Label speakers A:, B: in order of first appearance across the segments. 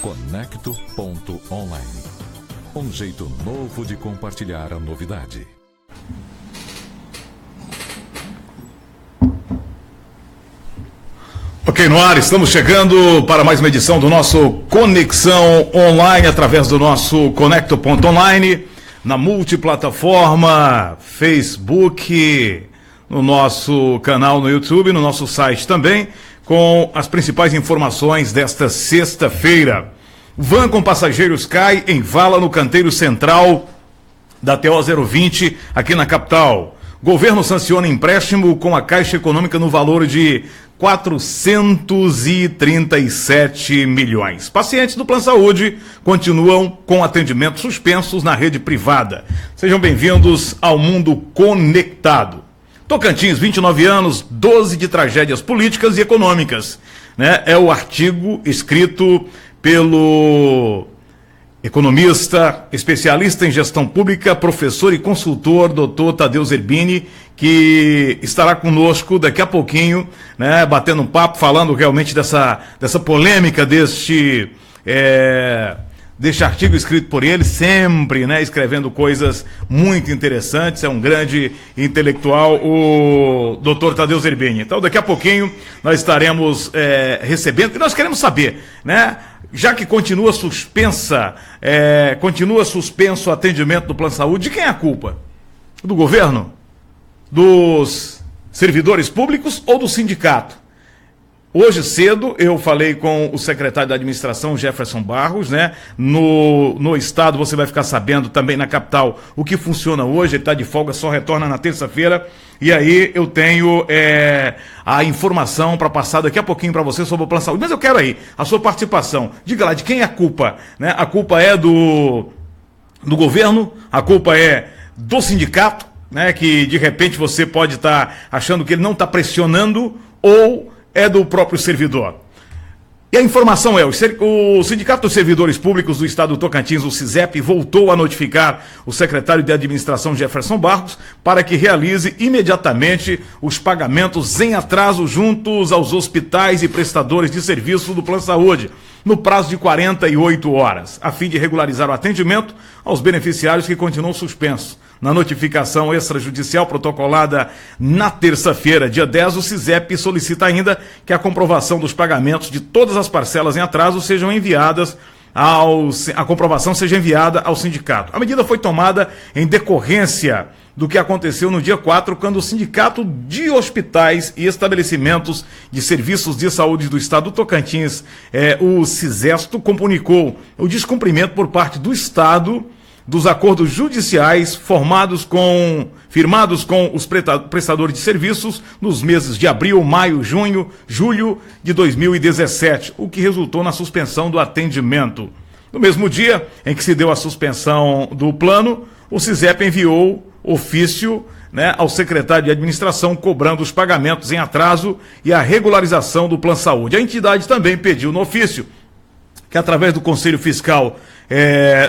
A: Conecto.online. Um jeito novo de compartilhar a novidade.
B: Ok, no ar, estamos chegando para mais uma edição do nosso Conexão Online, através do nosso Conecto.online, na multiplataforma, Facebook, no nosso canal no YouTube, no nosso site também, com as principais informações desta sexta-feira. Van com passageiros cai em vala no canteiro central da TO 020, aqui na capital. Governo sanciona empréstimo com a Caixa Econômica no valor de 437 milhões. Pacientes do Plano Saúde continuam com atendimentos suspensos na rede privada. Sejam bem-vindos ao Mundo Conectado. Tocantins, 29 anos, 12 de tragédias políticas e econômicas. É o artigo escrito pelo economista, especialista em gestão pública, professor e consultor, doutor Tadeu Zerbini, que estará conosco daqui a pouquinho, batendo um papo, falando realmente dessa polêmica deste artigo escrito por ele, sempre escrevendo coisas muito interessantes. É um grande intelectual, o doutor Tadeu Zerbini. Então, daqui a pouquinho nós estaremos recebendo, e nós queremos saber, já que continua suspenso o atendimento do Plano de Saúde, de quem é a culpa? Do governo? Dos servidores públicos ou do sindicato? Hoje cedo eu falei com o secretário da administração, Jefferson Barros, no estado você vai ficar sabendo também na capital o que funciona hoje. Ele está de folga, só retorna na terça-feira, e aí eu tenho a informação para passar daqui a pouquinho para você sobre o Plano de Saúde. Mas eu quero aí a sua participação. Diga lá, de quem é a culpa? A culpa é do governo? A culpa é do sindicato, que de repente você pode estar achando que ele não está pressionando, ou é do próprio servidor? E a informação é, o Sindicato dos Servidores Públicos do Estado do Tocantins, o SISEP, voltou a notificar o secretário de Administração, Jefferson Barros, para que realize imediatamente os pagamentos em atraso juntos aos hospitais e prestadores de serviço do Plano de Saúde, no prazo de 48 horas, a fim de regularizar o atendimento aos beneficiários que continuam suspensos. Na notificação extrajudicial protocolada na terça-feira, dia 10, o SISEP solicita ainda que a comprovação dos pagamentos de todas as parcelas em atraso sejam enviadas a comprovação seja enviada ao sindicato. A medida foi tomada em decorrência do que aconteceu no dia 4, quando o Sindicato de Hospitais e Estabelecimentos de Serviços de Saúde do Estado do Tocantins, o SISESTO, comunicou o descumprimento por parte do Estado dos acordos judiciais firmados com os prestadores de serviços nos meses de abril, maio, junho, julho de 2017, o que resultou na suspensão do atendimento. No mesmo dia em que se deu a suspensão do plano, o SISEP enviou ofício ao secretário de administração cobrando os pagamentos em atraso e a regularização do Plano de Saúde. A entidade também pediu no ofício que, através do Conselho Fiscal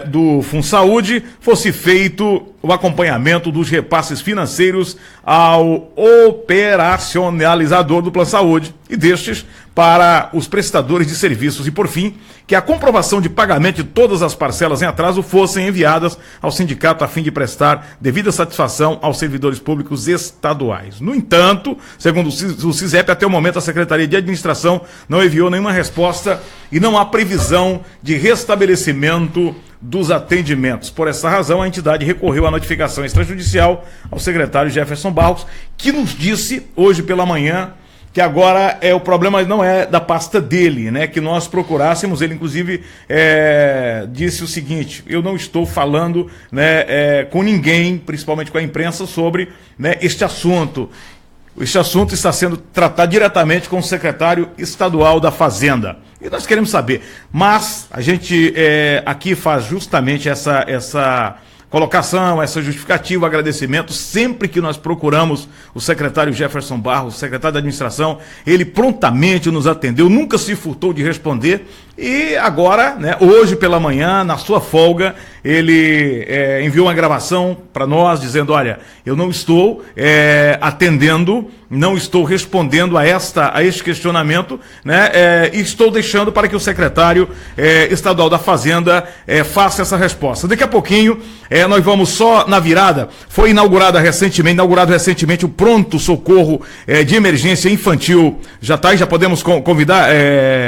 B: do FunSaúde, fosse feito o acompanhamento dos repasses financeiros ao operacionalizador do Plano de Saúde e destes para os prestadores de serviços, e, por fim, que a comprovação de pagamento de todas as parcelas em atraso fossem enviadas ao sindicato a fim de prestar devida satisfação aos servidores públicos estaduais. No entanto, segundo o SISEP, até o momento a Secretaria de Administração não enviou nenhuma resposta e não há previsão de restabelecimento dos atendimentos. Por essa razão, a entidade recorreu à notificação extrajudicial ao secretário Jefferson Barros, que nos disse hoje pela manhã que agora o problema não é da pasta dele, que nós procurássemos. Ele, inclusive, disse o seguinte: eu não estou falando com ninguém, principalmente com a imprensa, sobre este assunto. Este assunto está sendo tratado diretamente com o secretário estadual da Fazenda. E nós queremos saber, mas a gente aqui faz justamente essa colocação, essa justificativa, agradecimento. Sempre que nós procuramos o secretário Jefferson Barros, secretário da administração, ele prontamente nos atendeu, nunca se furtou de responder. E agora, né, hoje pela manhã, na sua folga, ele enviou uma gravação para nós dizendo: olha, eu não estou atendendo, não estou respondendo a este questionamento, né, e estou deixando para que o secretário estadual da Fazenda faça essa resposta. Daqui a pouquinho, nós vamos só na virada. Foi inaugurado recentemente o Pronto Socorro de Emergência Infantil. Já está aí, já podemos convidar,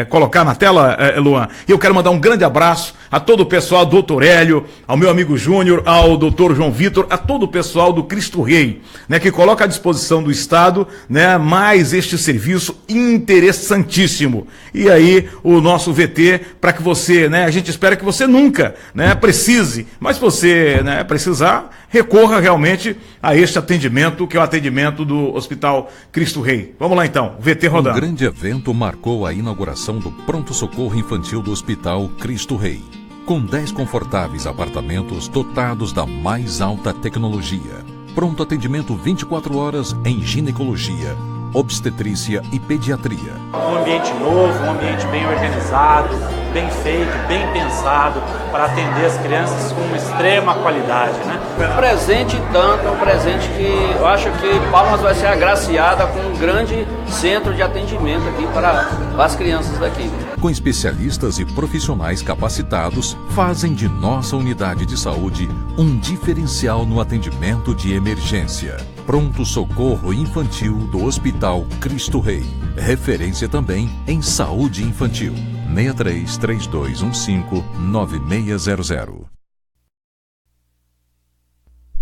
B: colocar na tela, Luan. E eu quero mandar um grande abraço a todo o pessoal, ao doutor Hélio, ao meu amigo Júnior, ao doutor João Vitor, a todo o pessoal do Cristo Rei, né, que coloca à disposição do Estado, né, mais este serviço interessantíssimo. E aí, o nosso VT, para que você, né, a gente espera que você nunca, né, precise, mas se você, né, precisar, recorra realmente a este atendimento, que é o atendimento do Hospital Cristo Rei. Vamos lá então, VT rodando.
A: Um grande evento marcou a inauguração do Pronto Socorro Infantil do Hospital Cristo Rei, com 10 confortáveis apartamentos dotados da mais alta tecnologia. Pronto atendimento 24 horas em ginecologia, obstetrícia e pediatria.
C: Um ambiente novo, um ambiente bem organizado, bem feito, bem pensado para atender as crianças com extrema qualidade, né?
D: Um presente tanto, um presente que eu acho que Palmas vai ser agraciada com um grande centro de atendimento aqui para as crianças daqui.
A: Com especialistas e profissionais capacitados, fazem de nossa unidade de saúde um diferencial no atendimento de emergência. Pronto Socorro Infantil do Hospital Cristo Rei. Referência também em saúde infantil. 63-3215-9600.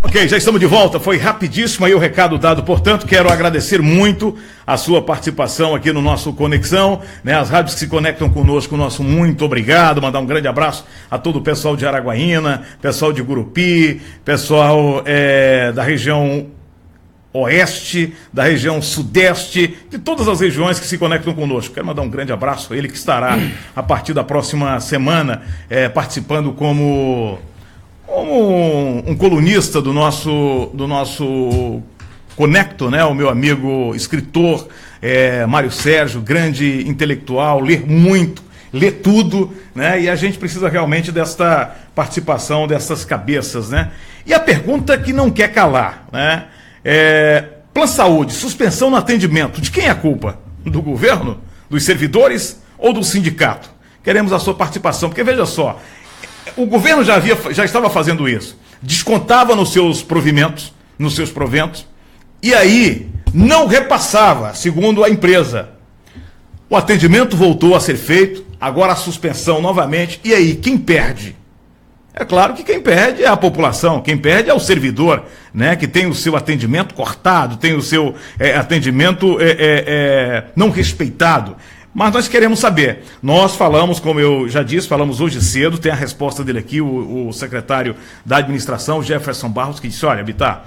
B: Ok, já estamos de volta, foi rapidíssimo aí o recado dado, portanto, quero agradecer muito a sua participação aqui no nosso Conexão, né, as rádios que se conectam conosco, nosso muito obrigado, mandar um grande abraço a todo o pessoal de Araguaína, pessoal de Gurupi, pessoal da região oeste, da região sudeste, de todas as regiões que se conectam conosco. Quero mandar um grande abraço a ele, que estará a partir da próxima semana participando como um colunista do nosso Conecto, né? O meu amigo escritor Mário Sérgio, grande intelectual, lê muito, lê tudo, né? E a gente precisa realmente desta participação dessas cabeças, né? E a pergunta que não quer calar, né? Plano Saúde, suspensão no atendimento, de quem é a culpa? Do governo? Dos servidores ou do sindicato? Queremos a sua participação, porque veja só, o governo já estava fazendo isso, descontava nos seus proventos, e aí não repassava, segundo a empresa. O atendimento voltou a ser feito, agora a suspensão novamente, e aí, quem perde? É claro que quem perde é a população, quem perde é o servidor, né, que tem o seu atendimento cortado, tem o seu atendimento não respeitado. Mas nós queremos saber, nós falamos, como eu já disse, falamos hoje cedo, tem a resposta dele aqui, o secretário da administração, Jefferson Barros, que disse: olha, Bittar,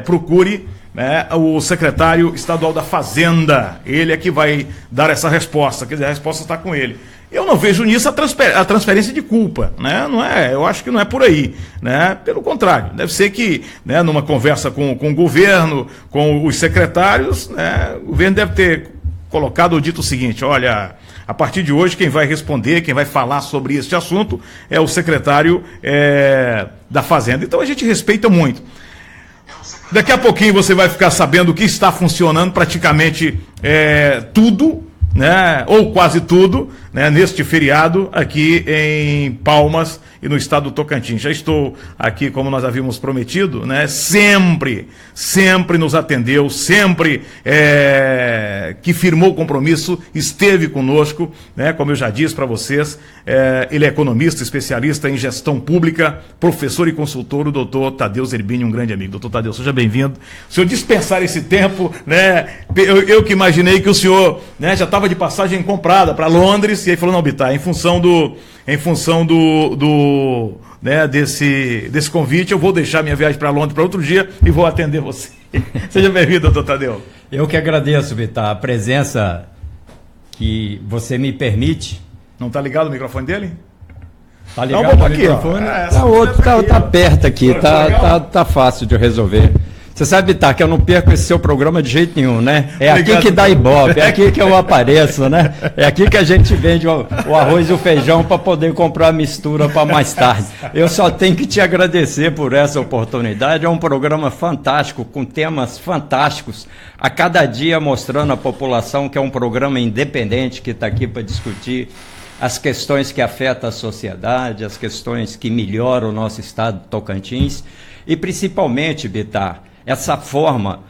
B: procure, né, o secretário estadual da Fazenda, ele é que vai dar essa resposta, quer dizer, a resposta está com ele. Eu não vejo nisso a transferência de culpa, né? Não é, eu acho que não é por aí, né? Pelo contrário, deve ser que, né, numa conversa com o governo, com os secretários, né, o governo deve ter colocado ou dito o seguinte: olha, a partir de hoje quem vai responder, quem vai falar sobre este assunto é o secretário da Fazenda. Então a gente respeita muito. Daqui a pouquinho você vai ficar sabendo que está funcionando praticamente tudo, né, ou quase tudo, né, neste feriado aqui em Palmas e no estado do Tocantins. Já estou aqui, como nós havíamos prometido, né, sempre nos atendeu, sempre que firmou o compromisso, esteve conosco, né, como eu já disse para vocês, ele é economista, especialista em gestão pública, professor e consultor, o doutor Tadeu Zerbini, um grande amigo. Doutor Tadeu, seja bem-vindo. O senhor dispensar esse tempo, né, eu que imaginei que o senhor, né, já estava de passagem comprada para Londres, e aí falou: não, Bittar, em função né, desse convite, eu vou deixar minha viagem para Londres para outro dia e vou atender você. Seja bem-vindo, doutor Tadeu.
E: Eu que agradeço, Bittar, a presença que você me permite.
B: Não está ligado o microfone dele?
E: Tá ligado?
B: Vamos aqui,
E: microfone? O outro tá perto aqui, tá fácil de resolver. Você sabe, tá, que eu não perco esse seu programa de jeito nenhum, né? É aqui que dá ibope, é aqui que eu apareço, né? É aqui que a gente vende o arroz e o feijão para poder comprar a mistura para mais tarde. Eu só tenho que te agradecer por essa oportunidade. É um programa fantástico, com temas fantásticos, a cada dia mostrando à população que é um programa independente que está aqui para discutir as questões que afetam a sociedade, as questões que melhoram o nosso estado de Tocantins e principalmente, Bitar, essa forma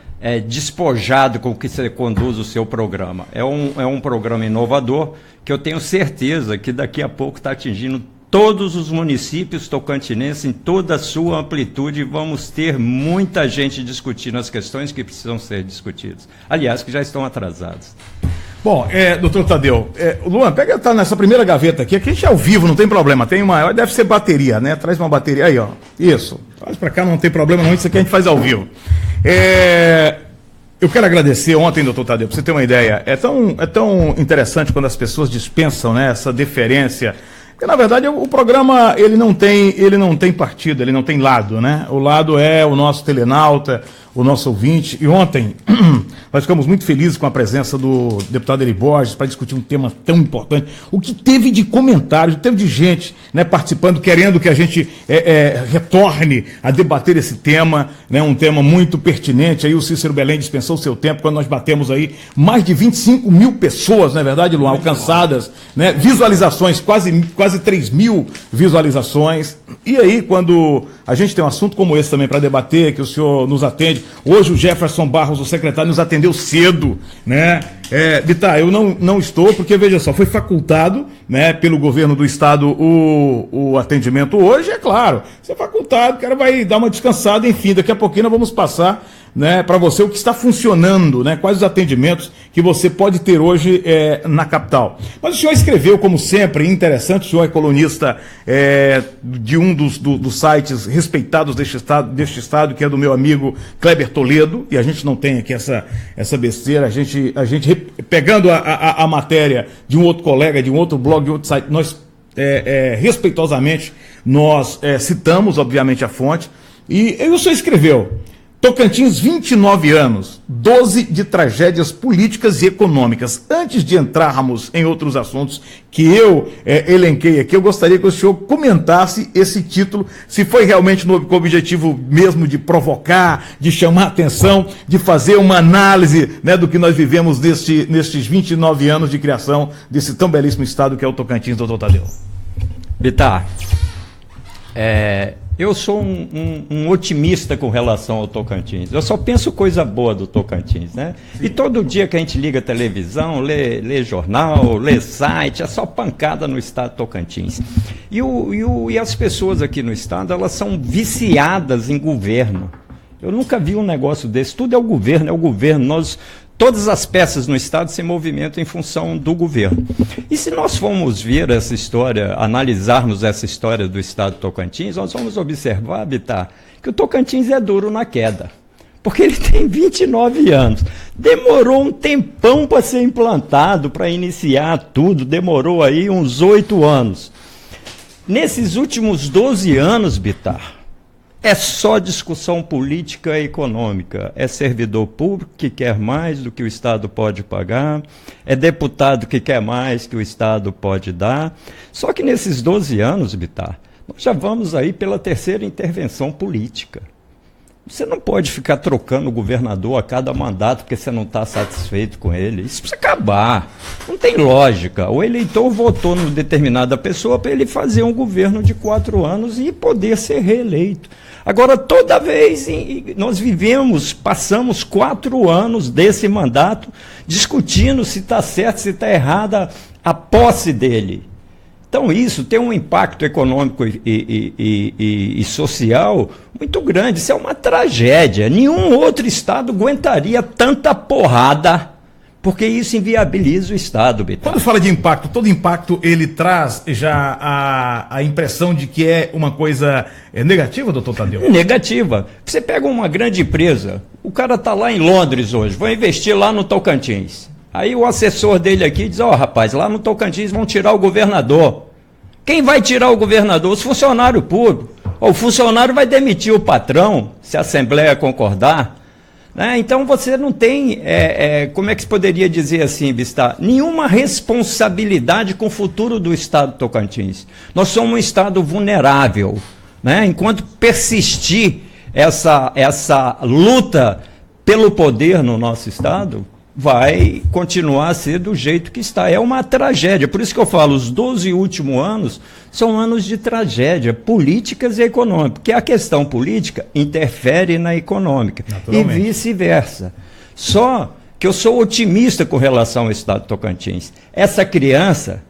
E: despojada com que você conduz o seu programa. É um programa inovador que eu tenho certeza que daqui a pouco está atingindo todos os municípios tocantinenses em toda a sua amplitude e vamos ter muita gente discutindo as questões que precisam ser discutidas. Aliás, que já estão atrasadas.
B: Bom, doutor Tadeu, Luan, tá nessa primeira gaveta aqui a gente é ao vivo, não tem problema, deve ser bateria, né? Traz uma bateria, aí ó, isso, traz pra cá, não tem problema não, isso aqui a gente faz ao vivo. Eu quero agradecer ontem, doutor Tadeu, pra você ter uma ideia, é tão interessante quando as pessoas dispensam, né, essa deferência, porque na verdade o programa, ele não tem partido, ele não tem lado, né? O lado é o nosso telenauta, o nosso ouvinte, e ontem nós ficamos muito felizes com a presença do deputado Eri Borges para discutir um tema tão importante. O que teve de comentários, teve de gente, né, participando, querendo que a gente retorne a debater esse tema, né, um tema muito pertinente. Aí o Cícero Belém dispensou o seu tempo, quando nós batemos aí mais de 25 mil pessoas, não é verdade, Luan, alcançadas, né, visualizações, quase 3 mil visualizações. E aí, quando a gente tem um assunto como esse também para debater, que o senhor nos atende, hoje o Jefferson Barros, o secretário, nos atendeu cedo, né? Bitar, eu não estou, porque, veja só, foi facultado, né, pelo governo do estado o atendimento hoje, é claro, se é facultado, o cara vai dar uma descansada, enfim, daqui a pouquinho nós vamos passar, né, para você o que está funcionando, né, quais os atendimentos que você pode ter hoje na capital. Mas o senhor escreveu, como sempre, interessante, o senhor é colunista de um dos sites respeitados deste estado, que é do meu amigo Kleber Toledo, e a gente não tem aqui essa besteira, a gente pegando a matéria de um outro colega, de um outro blog, de outro site, nós respeitosamente nós citamos, obviamente, a fonte, e o senhor escreveu: Tocantins, 29 anos, 12 de tragédias políticas e econômicas. Antes de entrarmos em outros assuntos que eu elenquei aqui, eu gostaria que o senhor comentasse esse título, se foi realmente com o objetivo mesmo de provocar, de chamar a atenção, de fazer uma análise, né, do que nós vivemos nestes 29 anos de criação desse tão belíssimo estado que é o Tocantins, doutor Tadeu.
E: Bitar, eu sou um otimista com relação ao Tocantins. Eu só penso coisa boa do Tocantins, né? Sim. E todo dia que a gente liga a televisão, lê jornal, lê site, é só pancada no estado do Tocantins. E as pessoas aqui no estado, elas são viciadas em governo. Eu nunca vi um negócio desse. Tudo é o governo. Todas as peças no estado se movimentam em função do governo. E se nós formos ver essa história, analisarmos essa história do estado do Tocantins, nós vamos observar, Bitar, que o Tocantins é duro na queda. Porque ele tem 29 anos. Demorou um tempão para ser implantado, para iniciar tudo. Demorou aí uns 8 anos. Nesses últimos 12 anos, Bitar, é só discussão política e econômica. É servidor público que quer mais do que o Estado pode pagar, é deputado que quer mais que o Estado pode dar. Só que nesses 12 anos, Bitar, nós já vamos aí pela terceira intervenção política. Você não pode ficar trocando o governador a cada mandato porque você não está satisfeito com ele. Isso precisa acabar. Não tem lógica. O eleitor votou numa determinada pessoa para ele fazer um governo de 4 anos e poder ser reeleito. Agora, toda vez nós passamos 4 anos desse mandato discutindo se está certo, se está errada a posse dele. Então isso tem um impacto econômico e social muito grande, isso é uma tragédia. Nenhum outro estado aguentaria tanta porrada, porque isso inviabiliza o estado, Bitar.
B: Quando fala de impacto, todo impacto ele traz já a impressão de que é uma coisa negativa, doutor Tadeu?
E: Negativa. Você pega uma grande empresa, o cara está lá em Londres hoje, vai investir lá no Tocantins. Aí o assessor dele aqui diz, rapaz, lá no Tocantins vão tirar o governador. Quem vai tirar o governador? Os funcionários públicos. O funcionário vai demitir o patrão, se a Assembleia concordar. Né? Então você não tem, como é que se poderia dizer assim, Bistar, nenhuma responsabilidade com o futuro do Estado do Tocantins. Nós somos um Estado vulnerável. Né? Enquanto persistir essa luta pelo poder no nosso Estado, vai continuar a ser do jeito que está. É uma tragédia. Por isso que eu falo, os 12 últimos anos são anos de tragédia, políticas e econômicas, porque a questão política interfere na econômica e vice-versa. Só que eu sou otimista com relação ao Estado do Tocantins. Essa criança,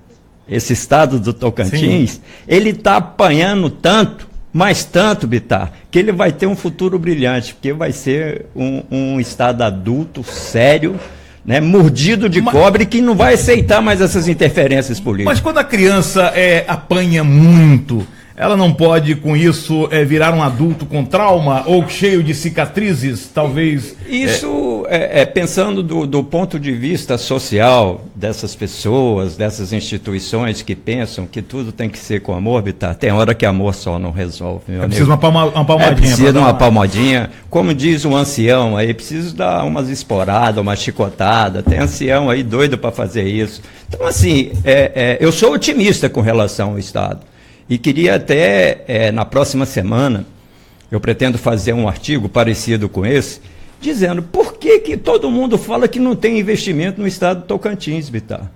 E: esse Estado do Tocantins, sim, ele está apanhando tanto, mas tanto, Bitar, que ele vai ter um futuro brilhante, porque vai ser um Estado adulto, sério, né, mordido de cobre, que não vai aceitar mais essas interferências políticas.
B: Mas quando a criança apanha muito, ela não pode, com isso, virar um adulto com trauma ou cheio de cicatrizes, talvez?
E: Isso, pensando do ponto de vista social dessas pessoas, dessas instituições que pensam que tudo tem que ser com amor, Bitar, tem hora que amor só não resolve.
B: Precisa uma palmadinha.
E: Precisa de uma palmadinha. Como diz um ancião aí, precisa dar umas esporadas, uma chicotada. Tem ancião aí doido para fazer isso. Então, assim, eu sou otimista com relação ao Estado. E queria até, na próxima semana, eu pretendo fazer um artigo parecido com esse, dizendo por que todo mundo fala que não tem investimento no Estado do Tocantins, Bitar.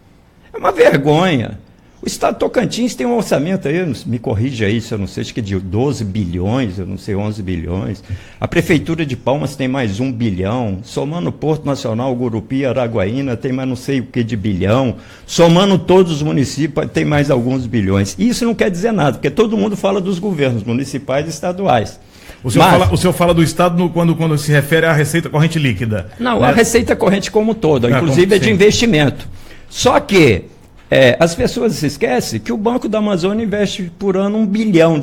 E: É uma vergonha. O Estado do Tocantins tem um orçamento aí, me corrija aí, se eu não sei, acho que é de 12 bilhões, eu não sei, 11 bilhões. A Prefeitura de Palmas tem mais 1 bilhão, somando o Porto Nacional, Gurupi, Araguaína, tem mais não sei o que de bilhão, somando todos os municípios, tem mais alguns bilhões. E isso não quer dizer nada, porque todo mundo fala dos governos municipais e estaduais.
B: O senhor fala do Estado quando se refere à receita corrente líquida.
E: Não, né? A receita corrente como toda, inclusive é de investimento. Só que as pessoas se esquecem que o Banco da Amazônia investe por ano R$1 bilhão.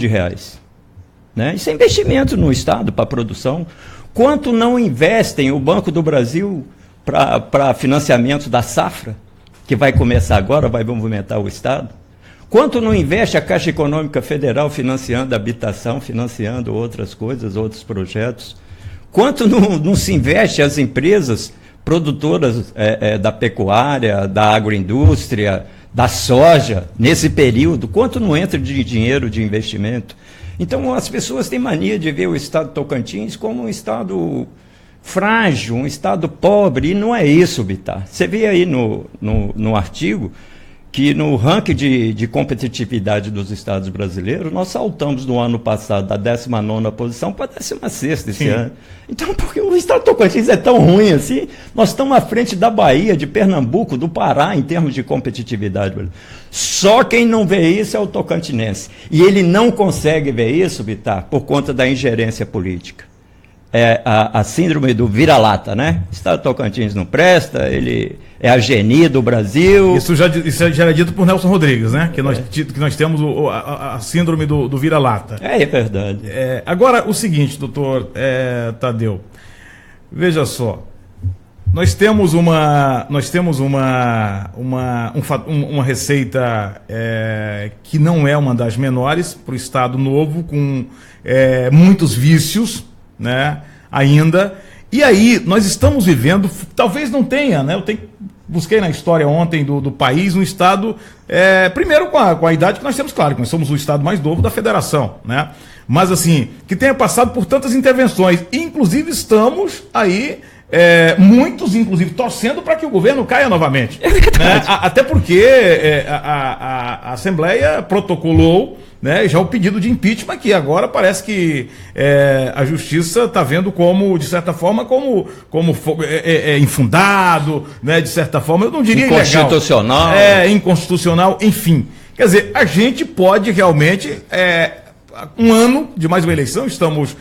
E: Né? Isso é investimento no Estado para a produção. Quanto não investem o Banco do Brasil para financiamento da safra, que vai começar agora, vai movimentar o Estado? Quanto não investe a Caixa Econômica Federal financiando a habitação, financiando outras coisas, outros projetos? Quanto não se investe as empresas produtoras da pecuária, da agroindústria, da soja, nesse período? Quanto não entra de dinheiro de investimento? Então, as pessoas têm mania de ver o Estado do Tocantins como um Estado frágil, um Estado pobre, e não é isso, Bitar. Você vê aí no artigo que no ranking de competitividade dos estados brasileiros, nós saltamos no ano passado da 19ª posição para a 16ª esse ano. Então, porque o Estado do Tocantins é tão ruim assim, nós estamos à frente da Bahia, de Pernambuco, do Pará, em termos de competitividade. Só quem não vê isso é o tocantinense. E ele não consegue ver isso, Bitar, por conta da ingerência política. A síndrome do vira-lata, né? O Estado do Tocantins não presta, ele é a geni do Brasil.
B: Isso já era dito por Nelson Rodrigues, né? Que nós temos a síndrome do vira-lata.
E: É verdade.
B: Agora, o seguinte, doutor Tadeu, veja só, nós temos uma receita que não é uma das menores para o Estado Novo, com muitos vícios, né, ainda. E aí, nós estamos vivendo, talvez não tenha, né? Busquei na história ontem do país um Estado, primeiro com a idade que nós temos, claro, que nós somos o Estado mais novo da Federação, né? Mas assim, que tenha passado por tantas intervenções, e, inclusive estamos aí, muitos, inclusive, torcendo para que o governo caia novamente. Né? Até porque a Assembleia protocolou, né, já o pedido de impeachment, que agora parece que a Justiça está vendo como, de certa forma, como infundado, né, de certa forma, eu não diria
E: inconstitucional.
B: Inconstitucional, enfim. Quer dizer, a gente pode realmente... um ano de mais uma eleição, estamos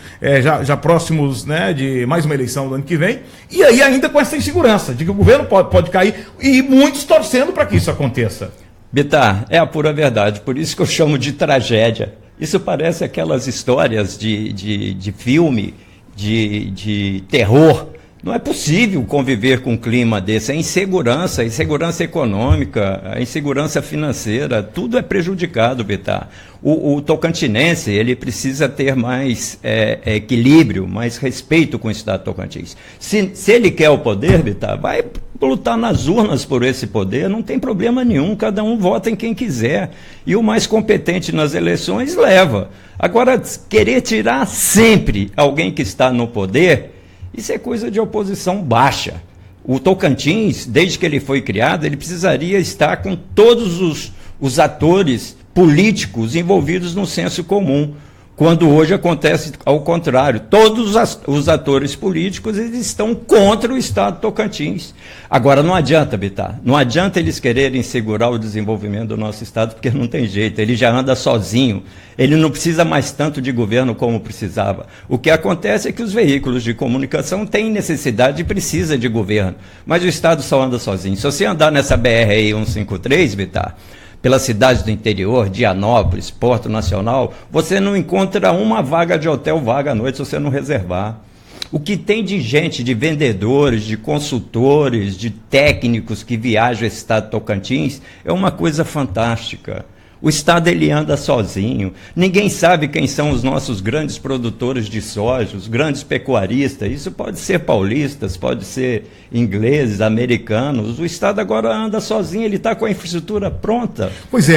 B: já próximos, né, de mais uma eleição do ano que vem, e aí ainda com essa insegurança de que o governo pode cair, e muitos torcendo para que isso aconteça.
E: Bitar, é a pura verdade, por isso que eu chamo de tragédia. Isso parece aquelas histórias de filme, de terror, Não é possível conviver com um clima desse. A insegurança econômica, a insegurança financeira, tudo é prejudicado, Bitar. O tocantinense, ele precisa ter mais equilíbrio, mais respeito com o Estado de Tocantins. Se ele quer o poder, Bitar, vai lutar nas urnas por esse poder, não tem problema nenhum, cada um vota em quem quiser. E o mais competente nas eleições leva. Agora, querer tirar sempre alguém que está no poder, isso é coisa de oposição baixa. O Tocantins, desde que ele foi criado, ele precisaria estar com todos os atores políticos envolvidos no senso comum, quando hoje acontece ao contrário. Todos os atores políticos eles estão contra o Estado de Tocantins. Agora, não adianta, Bitar, não adianta eles quererem segurar o desenvolvimento do nosso Estado, porque não tem jeito, ele já anda sozinho, ele não precisa mais tanto de governo como precisava. O que acontece é que os veículos de comunicação têm necessidade e precisam de governo, mas o Estado só anda sozinho. Se você andar nessa BR-153, Bitar, pelas cidades do interior, Dianópolis, Porto Nacional, você não encontra uma vaga de hotel vaga à noite se você não reservar. O que tem de gente, de vendedores, de consultores, de técnicos que viajam esse estado de Tocantins, é uma coisa fantástica. O Estado ele anda sozinho, ninguém sabe quem são os nossos grandes produtores de soja, os grandes pecuaristas, isso pode ser paulistas, pode ser ingleses, americanos, o Estado agora anda sozinho, ele está com a infraestrutura pronta.
B: Pois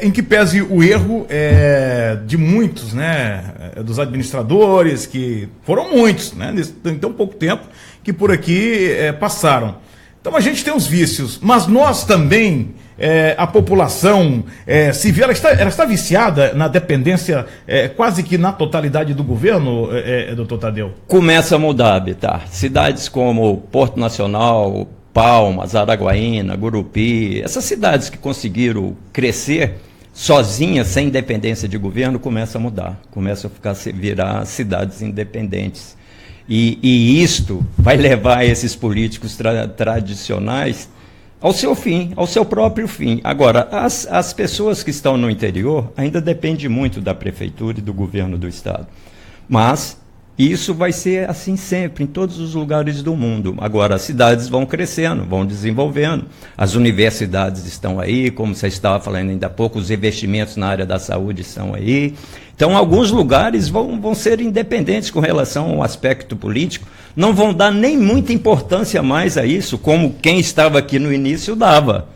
B: em que pese o erro de muitos, né, dos administradores, que foram muitos, né, em tão pouco tempo, que por aqui passaram. Então a gente tem os vícios, mas nós também... a população civil, ela está viciada na dependência quase que na totalidade do governo, doutor Tadeu?
E: Começa a mudar, Bitar. Cidades como Porto Nacional, Palmas, Araguaína, Gurupi, essas cidades que conseguiram crescer sozinhas, sem dependência de governo, começa a mudar, começa a virar cidades independentes. E isto vai levar esses políticos tradicionais ao seu fim, ao seu próprio fim. Agora, as pessoas que estão no interior ainda dependem muito da prefeitura e do governo do Estado. Mas isso vai ser assim sempre, em todos os lugares do mundo. Agora, as cidades vão crescendo, vão desenvolvendo. As universidades estão aí, como você estava falando ainda há pouco, os investimentos na área da saúde estão aí. Então, alguns lugares vão ser independentes com relação ao aspecto político, não vão dar nem muita importância mais a isso, como quem estava aqui no início dava.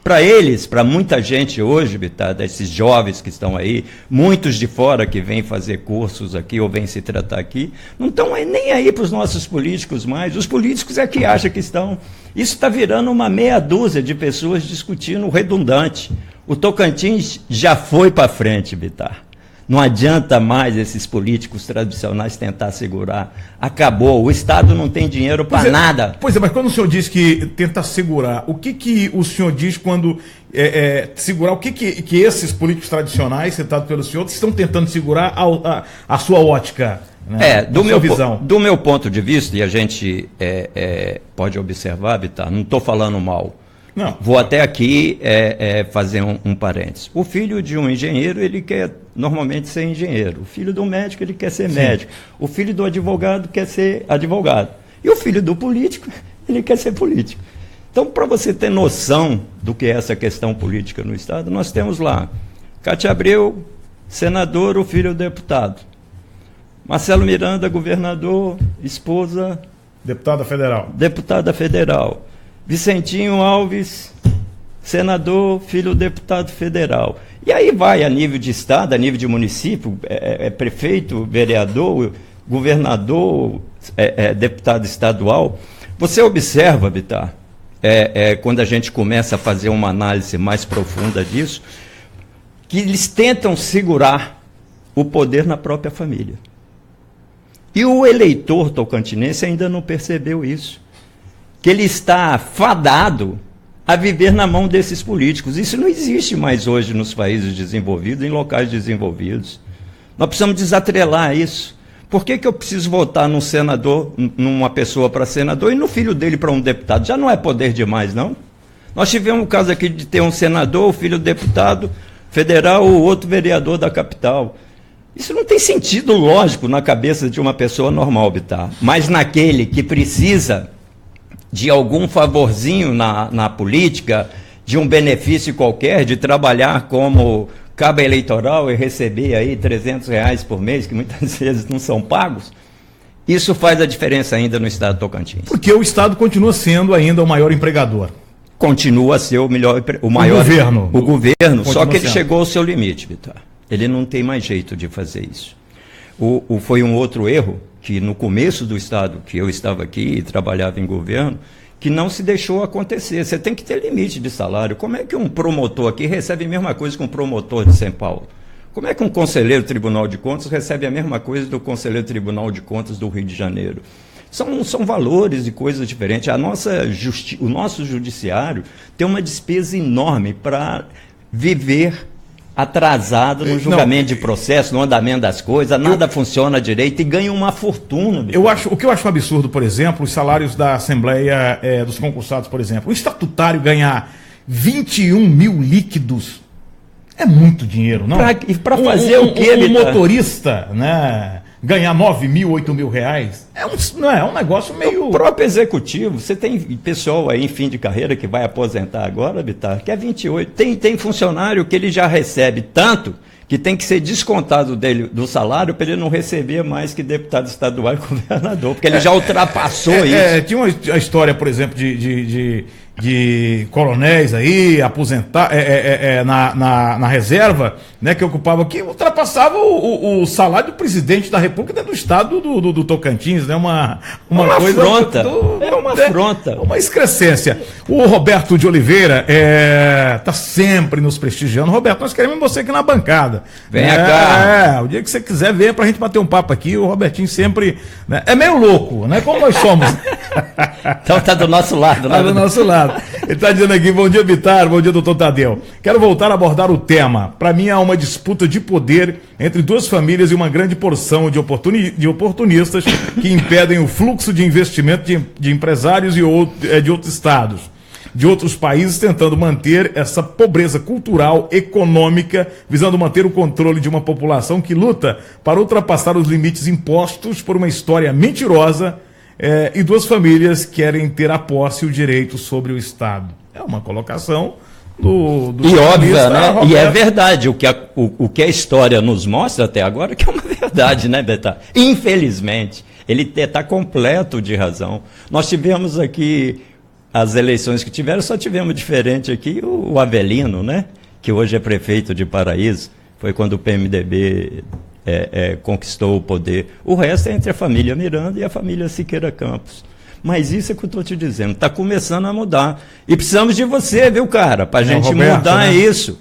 E: Para eles, para muita gente hoje, Bitar, desses jovens que estão aí, muitos de fora que vêm fazer cursos aqui ou vêm se tratar aqui, não estão nem aí para os nossos políticos mais. Os políticos é que acham que estão. Isso está virando uma meia dúzia de pessoas discutindo o redundante. O Tocantins já foi para frente, Bitar. Não adianta mais esses políticos tradicionais tentar segurar. Acabou. O Estado não tem dinheiro para nada.
B: Pois é, mas quando o senhor diz que tenta segurar, o que o senhor diz quando segurar? O que esses políticos tradicionais, citados pelo senhor, estão tentando segurar a sua ótica? Né?
E: Do meu ponto de vista, e a gente pode observar, Bitar, não estou falando mal.
B: Não.
E: Vou até aqui fazer um parênteses. O filho de um engenheiro, ele quer normalmente ser engenheiro. O filho do médico, ele quer ser médico. O filho do advogado quer ser advogado. E o filho do político, ele quer ser político. Então, para você ter noção do que é essa questão política no Estado, nós temos lá Cátia Abreu, senador, o filho deputado. Marcelo Miranda, governador, esposa...
B: Deputada federal.
E: Deputada federal. Vicentinho Alves, senador, filho do deputado federal. E aí vai a nível de estado, a nível de município, prefeito, vereador, governador, deputado estadual. Você observa, Bitar, quando a gente começa a fazer uma análise mais profunda disso, que eles tentam segurar o poder na própria família. E o eleitor tocantinense ainda não percebeu isso. Que ele está fadado a viver na mão desses políticos. Isso não existe mais hoje nos países desenvolvidos, em locais desenvolvidos. Nós precisamos desatrelar isso. Por que eu preciso votar num senador, numa pessoa para senador, e no filho dele para um deputado? Já não é poder demais, não? Nós tivemos o caso aqui de ter um senador, o filho do deputado federal, o outro vereador da capital. Isso não tem sentido lógico na cabeça de uma pessoa normal, Bittar. Mas naquele que precisa de algum favorzinho na política, de um benefício qualquer, de trabalhar como cabo eleitoral e receber aí R$300 por mês, que muitas vezes não são pagos, isso faz a diferença ainda no estado de Tocantins.
B: Porque o estado continua sendo ainda o maior empregador.
E: Continua a ser o maior... O governo, só que ele chegou ao seu limite, Bittar. Ele não tem mais jeito de fazer isso. Foi um outro erro que no começo do estado, que eu estava aqui e trabalhava em governo, que não se deixou acontecer. Você tem que ter limite de salário. Como é que um promotor aqui recebe a mesma coisa que um promotor de São Paulo? Como é que um conselheiro do Tribunal de Contas recebe a mesma coisa do conselheiro do Tribunal de Contas do Rio de Janeiro? São valores e coisas diferentes. O nosso judiciário tem uma despesa enorme para viver atrasado no julgamento de processo, no andamento das coisas, nada funciona direito e ganha uma fortuna.
B: O que eu acho um absurdo, por exemplo, os salários da Assembleia dos concursados, por exemplo. O estatutário ganhar 21 mil líquidos é muito dinheiro, não?
E: E para fazer o quê,
B: um motorista, né? Ganhar 9 mil, 8 mil reais não é um negócio meio...
E: O próprio executivo, você tem pessoal aí em fim de carreira que vai aposentar agora, Bittar, que é 28. Tem funcionário que ele já recebe tanto que tem que ser descontado dele do salário para ele não receber mais que deputado estadual e governador, porque ele já ultrapassou isso.
B: Tinha uma história, por exemplo, de coronéis aí, aposentar na reserva, né, que ocupava aqui, ultrapassava o salário do presidente da República dentro do estado do Tocantins, né? Uma coisa
E: afronta. É uma afronta.
B: Uma excrescência. O Roberto de Oliveira está sempre nos prestigiando. Roberto, nós queremos você aqui na bancada.
E: Venha cá.
B: O dia que você quiser vir pra gente bater um papo aqui, o Robertinho sempre, né, é meio louco, né? Como nós somos.
E: Então tá do nosso lado, né?
B: Tá do nosso lado. Ele está dizendo aqui, bom dia, Bittar, bom dia, doutor Tadeu. Quero voltar a abordar o tema. Para mim, há uma disputa de poder entre duas famílias e uma grande porção de oportunistas que impedem o fluxo de investimento de empresários de outros estados, de outros países, tentando manter essa pobreza cultural, econômica, visando manter o controle de uma população que luta para ultrapassar os limites impostos por uma história mentirosa. E duas famílias querem ter a posse e o direito sobre o Estado. É uma colocação do
E: e óbvia, né? Roberto. E é verdade. O que a história nos mostra até agora que é uma verdade, né, Betá? Infelizmente, ele está completo de razão. Nós tivemos aqui as eleições que tiveram, só tivemos diferente aqui o Avelino, né? Que hoje é prefeito de Paraíso. Foi quando o PMDB... conquistou o poder. O resto é entre a família Miranda e a família Siqueira Campos. Mas isso é que eu estou te dizendo, está começando a mudar. E precisamos de você, viu, cara, para a gente mudar, né? Isso.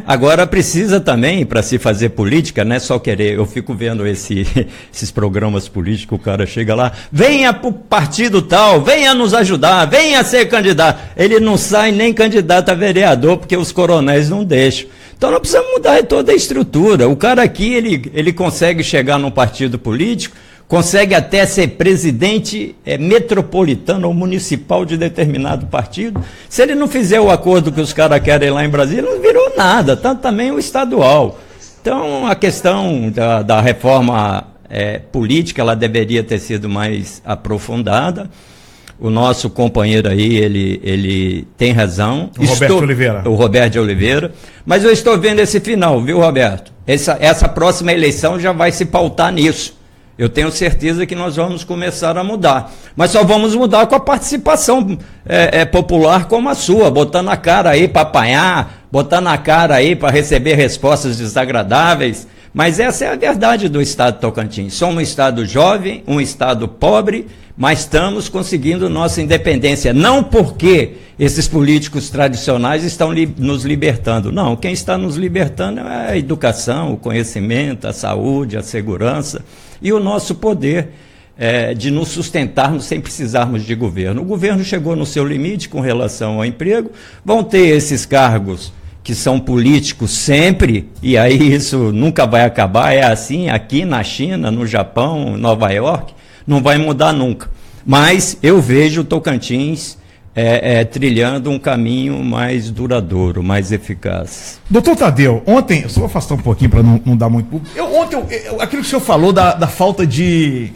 E: Agora precisa também, para se fazer política, não é só querer. Eu fico vendo esses programas políticos, o cara chega lá, venha para o partido tal, venha nos ajudar, venha ser candidato. Ele não sai nem candidato a vereador, porque os coronéis não deixam. Então nós precisamos mudar toda a estrutura. O cara aqui, ele consegue chegar num partido político, consegue até ser presidente metropolitano ou municipal de determinado partido. Se ele não fizer o acordo que os caras querem lá em Brasília, não virou nada, tanto também o estadual. Então a questão da reforma política, ela deveria ter sido mais aprofundada. O nosso companheiro aí, ele tem razão. O Roberto de Oliveira. Mas eu estou vendo esse final, viu, Roberto? Essa próxima eleição já vai se pautar nisso. Eu tenho certeza que nós vamos começar a mudar. Mas só vamos mudar com a participação popular como a sua, botando a cara aí para apanhar, botando a cara aí para receber respostas desagradáveis. Mas essa é a verdade do estado de Tocantins. Somos um estado jovem, um estado pobre, mas estamos conseguindo nossa independência. Não porque esses políticos tradicionais estão nos libertando. Não, quem está nos libertando é a educação, o conhecimento, a saúde, a segurança e o nosso poder de nos sustentarmos sem precisarmos de governo. O governo chegou no seu limite com relação ao emprego, vão ter esses cargos que são políticos sempre, e aí isso nunca vai acabar, é assim aqui na China, no Japão, Nova York, não vai mudar nunca. Mas eu vejo o Tocantins trilhando um caminho mais duradouro, mais eficaz.
B: Doutor Tadeu, ontem, eu só vou afastar um pouquinho para não dar muito... aquilo que o senhor falou da falta de...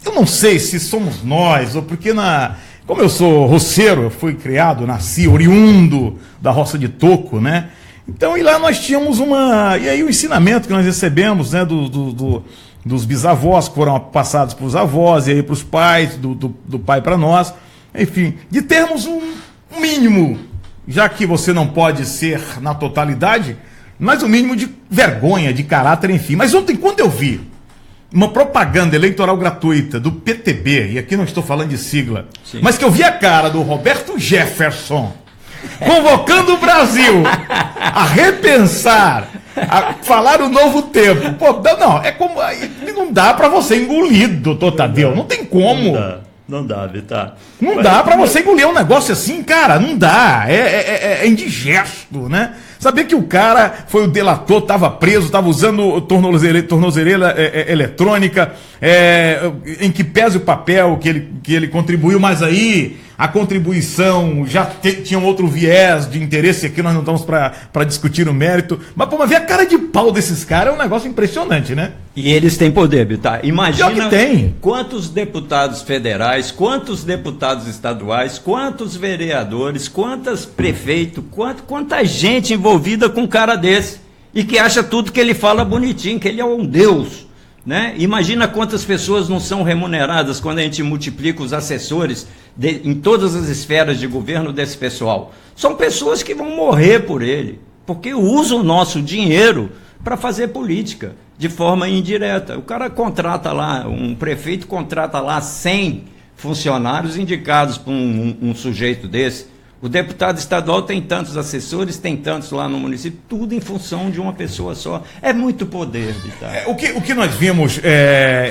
B: Eu não sei se somos nós, ou porque como eu sou roceiro, eu fui criado, nasci oriundo da roça de Toco, né? Então, e lá nós tínhamos e aí o ensinamento que nós recebemos, né, dos bisavós, que foram passados para os avós, e aí para os pais, do pai para nós, enfim, de termos um mínimo, já que você não pode ser na totalidade, mas um mínimo de vergonha, de caráter, enfim. Mas ontem, quando eu vi uma propaganda eleitoral gratuita do PTB, e aqui não estou falando de sigla, sim, mas que eu vi a cara do Roberto Jefferson convocando o Brasil a repensar, a falar o novo tempo. Pô, não, não dá para você engolir, doutor Tadeu, não tem como.
E: Não dá, Vitar.
B: Não dá pra você engolir um negócio assim, cara, não dá. É indigesto, né? Saber que o cara foi o delator, estava preso, estava usando tornozeleira eletrônica, em que pese o papel que ele contribuiu, mas aí a contribuição já tinha um outro viés de interesse, aqui nós não estamos para discutir o mérito. Mas, ver a cara de pau desses caras é um negócio impressionante, né?
E: E eles têm poder, Bitar. Imagina
B: que tem.
E: Quantos deputados federais, quantos deputados estaduais, quantos vereadores, quantos prefeitos, quanta gente envolvida com um cara desse. E que acha tudo que ele fala bonitinho, que ele é um deus. Né? Imagina quantas pessoas não são remuneradas quando a gente multiplica os assessores em todas as esferas de governo desse pessoal. São pessoas que vão morrer por ele, porque usam o nosso dinheiro para fazer política de forma indireta. O cara contrata lá, um prefeito contrata lá 100 funcionários indicados por um sujeito desse. O deputado estadual tem tantos assessores, tem tantos lá no município, tudo em função de uma pessoa só. É muito poder, Vitar.
B: O que nós vimos,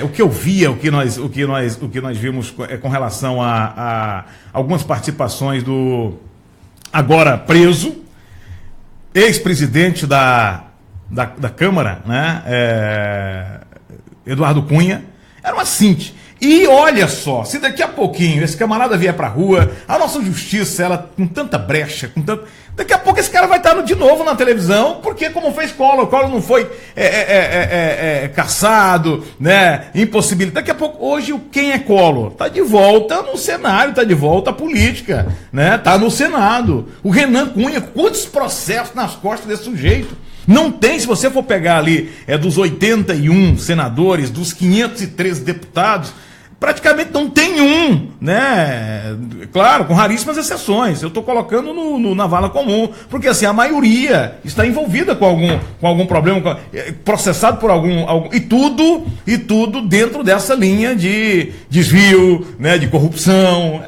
B: o que eu via, o que nós vimos com relação a algumas participações do agora preso, ex-presidente da Câmara, né, Eduardo Cunha, era uma síntese. E olha só, se daqui a pouquinho esse camarada vier pra rua, a nossa justiça, ela com tanta brecha, daqui a pouco esse cara vai estar de novo na televisão, porque como fez Collor, Collor não foi caçado, né, impossibilitado. Daqui a pouco, hoje, quem é Collor? Tá de volta no cenário, tá de volta à política, né, tá no Senado. O Renan Cunha, quantos processos nas costas desse sujeito? Não tem, se você for pegar ali, dos 81 senadores, dos 513 deputados, praticamente não tem um, né? Claro, com raríssimas exceções. Eu estou colocando na vala comum, porque assim, a maioria está envolvida com algum problema, processado por algum e tudo dentro dessa linha de desvio, né, de corrupção.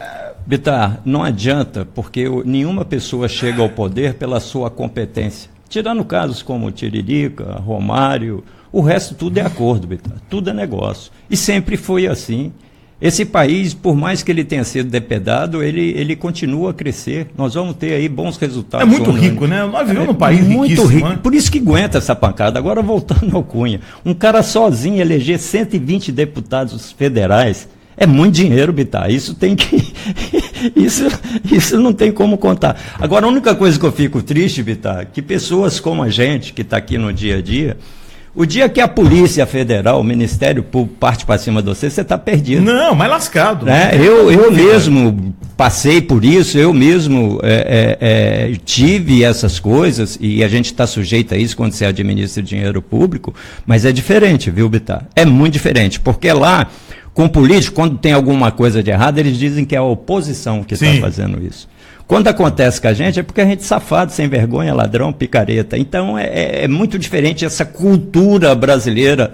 E: Bitar, não adianta, porque nenhuma pessoa chega ao poder pela sua competência. Tirando casos como Tiririca, Romário, o resto tudo é acordo, Bitar, tudo é negócio. E sempre foi assim. Esse país, por mais que ele tenha sido depredado, ele continua a crescer. Nós vamos ter aí bons resultados.
B: É muito rico, né? Nós vivemos num país
E: muito rico.
B: Né?
E: Por isso que aguenta essa pancada. Agora, voltando ao Cunha, um cara sozinho eleger 120 deputados federais, é muito dinheiro, Bitar. Isso tem que... isso não tem como contar. Agora, a única coisa que eu fico triste, Bitar, que pessoas como a gente, que está aqui no dia a dia, o dia que a Polícia Federal, o Ministério Público parte para cima de você está perdido.
B: Não, mas lascado.
E: Né? Eu mesmo passei por isso, eu mesmo tive essas coisas, e a gente está sujeito a isso quando você administra dinheiro público, mas é diferente, viu, Bitar? É muito diferente, porque lá, com político, quando tem alguma coisa de errado, eles dizem que é a oposição que está fazendo isso. Quando acontece com a gente, é porque a gente é safado, sem vergonha, ladrão, picareta. Então, é muito diferente essa cultura brasileira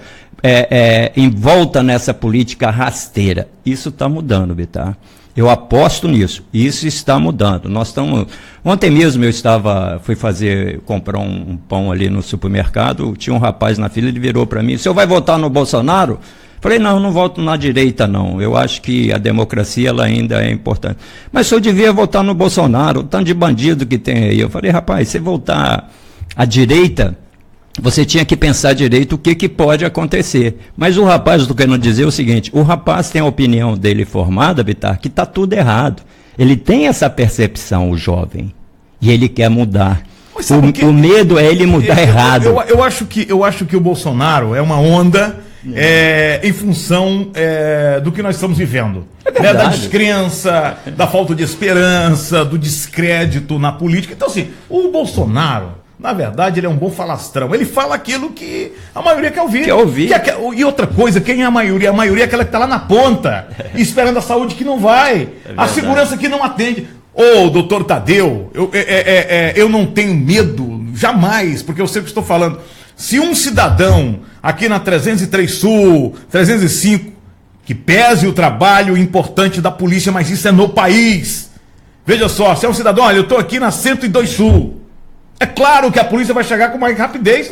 E: envolta nessa política rasteira. Isso está mudando, Bitar. Eu aposto nisso. Isso está mudando. Nós estamos... Ontem mesmo eu fui comprar um pão ali no supermercado, tinha um rapaz na fila, ele virou para mim, o senhor vai votar no Bolsonaro? Falei, não voto na direita, não. Eu acho que a democracia ela ainda é importante. Mas o senhor devia votar no Bolsonaro, o tanto de bandido que tem aí. Eu falei, rapaz, se voltar à direita, você tinha que pensar direito o que pode acontecer. Mas o rapaz, eu estou querendo dizer o seguinte, o rapaz tem a opinião dele formada, Bitar, que está tudo errado. Ele tem essa percepção, o jovem, e ele quer mudar.
B: O
E: medo é ele mudar errado.
B: Eu acho que o Bolsonaro é uma onda em função do que nós estamos vivendo. Né? Da descrença, da falta de esperança, do descrédito na política. Então, assim, o Bolsonaro, na verdade, ele é um bom falastrão. Ele fala aquilo que a maioria quer ouvir. E outra coisa, quem é a maioria? A maioria é aquela que está lá na ponta, esperando a saúde que não vai, a segurança que não atende. Ô, doutor Tadeu, eu não tenho medo, jamais, porque eu sei o que estou falando. Se um cidadão aqui na 303 Sul, 305, que pese o trabalho importante da polícia, mas isso é no país. Veja só, se é um cidadão, olha, eu estou aqui na 102 Sul. É claro que a polícia vai chegar com mais rapidez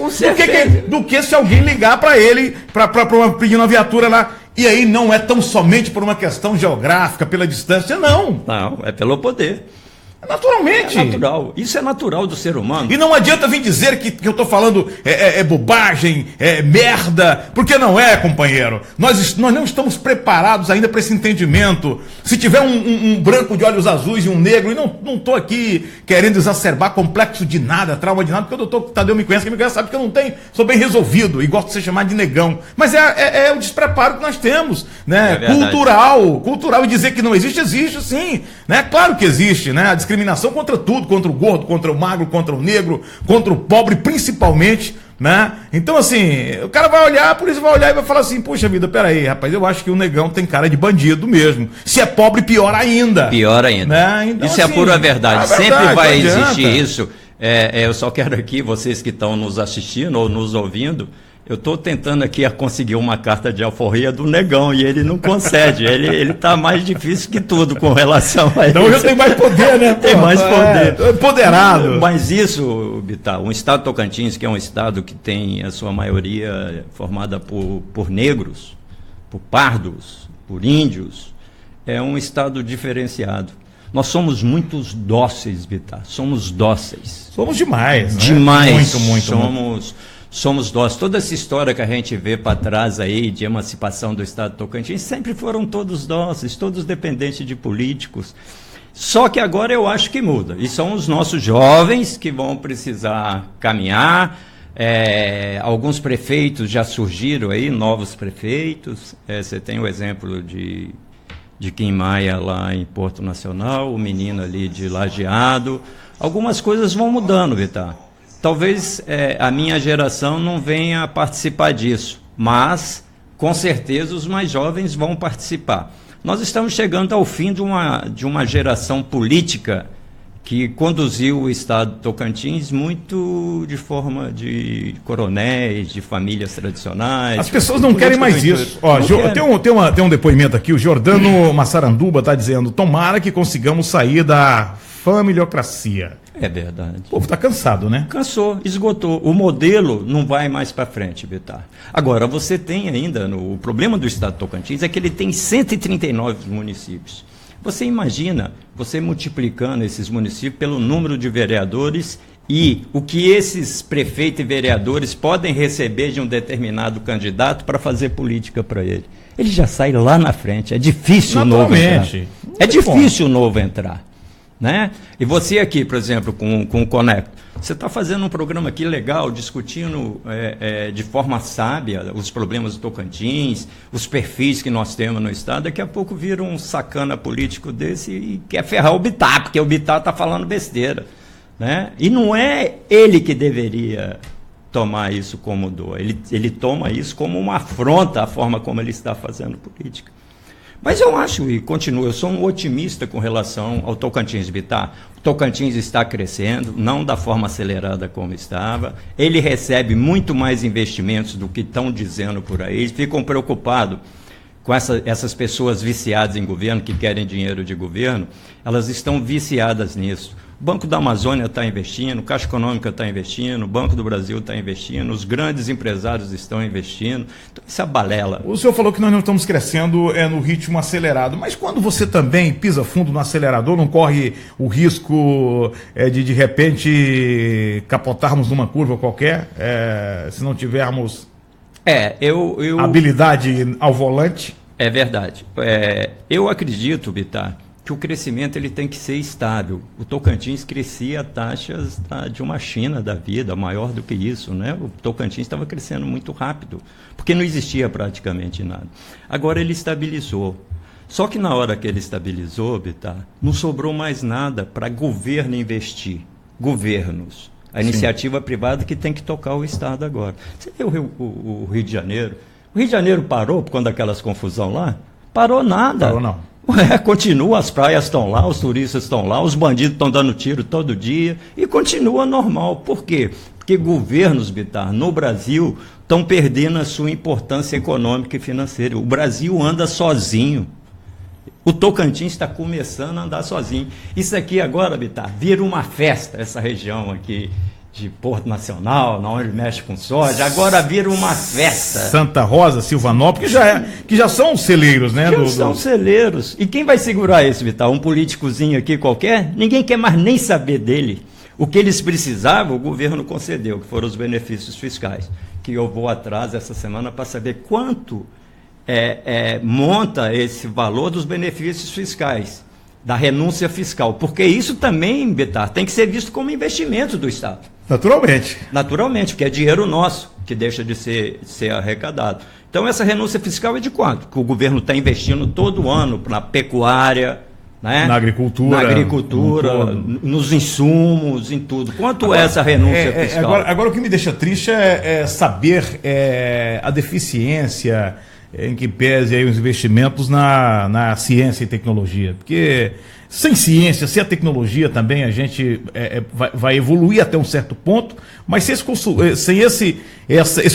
B: do que se alguém ligar para ele, para pedir uma viatura lá. E aí não é tão somente por uma questão geográfica, pela distância, não.
E: Não, é pelo poder.
B: Naturalmente.
E: É natural. Isso é natural do ser humano.
B: E não adianta vir dizer que eu estou falando bobagem, merda, porque não é, companheiro. Nós não estamos preparados ainda para esse entendimento. Se tiver um branco de olhos azuis e um negro, e não estou aqui querendo exacerbar complexo de nada, trauma de nada, porque o doutor Tadeu me conhece, sabe que eu não tenho, sou bem resolvido e gosto de ser chamado de negão. Mas é o despreparo que nós temos, né? Cultural, e dizer que não existe, existe sim, né? Claro que existe, né? A discriminação contra tudo, contra o gordo, contra o magro, contra o negro, contra o pobre, principalmente, né? Então, assim, o cara vai olhar, a polícia vai olhar e vai falar assim, puxa vida, peraí, rapaz, eu acho que o negão tem cara de bandido mesmo. Se é pobre, pior ainda.
E: Pior ainda.
B: Né? Então,
E: isso assim, é a pura verdade. Sempre vai existir isso. Eu só quero aqui, vocês que estão nos assistindo ou nos ouvindo, eu estou tentando aqui conseguir uma carta de alforria do negão e ele não concede. Ele está mais difícil que tudo com relação a isso.
B: Então já tem mais poder, né?
E: Tem mais poder.
B: Empoderado.
E: Mas isso, Bitar, um estado de Tocantins, que é um estado que tem a sua maioria formada por negros, por pardos, por índios, é um estado diferenciado. Nós somos muito dóceis, Bitar. Somos dóceis.
B: Somos demais, né?
E: Demais. Muito. Somos dóceis. Toda essa história que a gente vê para trás aí de emancipação do estado de Tocantins, sempre foram todos dóceis, todos dependentes de políticos. Só que agora eu acho que muda. E são os nossos jovens que vão precisar caminhar. Alguns prefeitos já surgiram aí, novos prefeitos. Você tem o exemplo de Kim Maia lá em Porto Nacional, o menino ali de Lajeado. Algumas coisas vão mudando, Vitar. Talvez a minha geração não venha a participar disso, mas com certeza os mais jovens vão participar. Nós estamos chegando ao fim de uma geração política que conduziu o estado de Tocantins muito de forma de coronéis, de famílias tradicionais.
B: As pessoas não querem mais isso. Ó, tem um depoimento aqui, o Jordano Massaranduba está dizendo, tomara que consigamos sair da familiocracia.
E: É verdade.
B: O povo está cansado, né?
E: Cansou, esgotou. O modelo não vai mais para frente, Bitar. Agora, você tem ainda, o problema do estado de Tocantins é que ele tem 139 municípios. Você imagina, você multiplicando esses municípios pelo número de vereadores e o que esses prefeitos e vereadores podem receber de um determinado candidato para fazer política para ele. Ele já sai lá na frente. É difícil o novo entrar. É difícil o novo entrar. Né? E você aqui, por exemplo, com o Conecto, você está fazendo um programa aqui legal, discutindo de forma sábia os problemas do Tocantins, os perfis que nós temos no estado. Daqui a pouco vira um sacana político desse e quer ferrar o Bitar, porque o Bitar está falando besteira. Né? E não é ele que deveria tomar isso como dor, ele toma isso como uma afronta à forma como ele está fazendo política. Mas eu acho, e continuo, eu sou um otimista com relação ao Tocantins, Bitar. O Tocantins está crescendo, não da forma acelerada como estava. Ele recebe muito mais investimentos do que estão dizendo por aí. Eles ficam preocupados com essas pessoas viciadas em governo, que querem dinheiro de governo. Elas estão viciadas nisso. O Banco da Amazônia está investindo, Caixa Econômica está investindo, o Banco do Brasil está investindo, os grandes empresários estão investindo. Então, isso é balela.
B: O senhor falou que nós não estamos crescendo no ritmo acelerado, mas quando você também pisa fundo no acelerador, não corre o risco de repente capotarmos numa curva qualquer, se não tivermos habilidade ao volante?
E: É verdade. Eu acredito, Bitar, que o crescimento ele tem que ser estável. O Tocantins crescia a taxas de uma China da vida, maior do que isso, né? O Tocantins estava crescendo muito rápido, porque não existia praticamente nada. Agora ele estabilizou. Só que na hora que ele estabilizou, Bittar, não sobrou mais nada para governo investir. Governos. A iniciativa privada que tem que tocar o Estado agora. Você vê o Rio de Janeiro? O Rio de Janeiro parou por conta daquelas confusão lá? Parou nada.
B: Parou não.
E: Continua, as praias estão lá, os turistas estão lá, os bandidos estão dando tiro todo dia e continua normal. Por quê? Porque governos, Bittar, no Brasil estão perdendo a sua importância econômica e financeira. O Brasil anda sozinho. O Tocantins está começando a andar sozinho. Isso aqui agora, Bittar, vira uma festa, essa região aqui de Porto Nacional, na onde mexe com soja, agora vira uma festa.
B: Santa Rosa, Silvanópolis, que já são celeiros, né?
E: São celeiros. E quem vai segurar isso, Vital? Um políticozinho aqui qualquer? Ninguém quer mais nem saber dele. O que eles precisavam, o governo concedeu, que foram os benefícios fiscais, que eu vou atrás essa semana para saber quanto monta esse valor dos benefícios fiscais, da renúncia fiscal, porque isso também, Bittar, tem que ser visto como investimento do Estado. Naturalmente, porque é dinheiro nosso que deixa de ser arrecadado. Então essa renúncia fiscal é de quanto? Que o governo está investindo todo ano na pecuária, né?
B: Na agricultura,
E: nos insumos, em tudo. Quanto é essa renúncia fiscal?
B: Agora o que me deixa triste é saber a deficiência em que pese aí os investimentos na ciência e tecnologia. Porque sem ciência, sem a tecnologia também a gente vai evoluir até um certo ponto, mas sem esse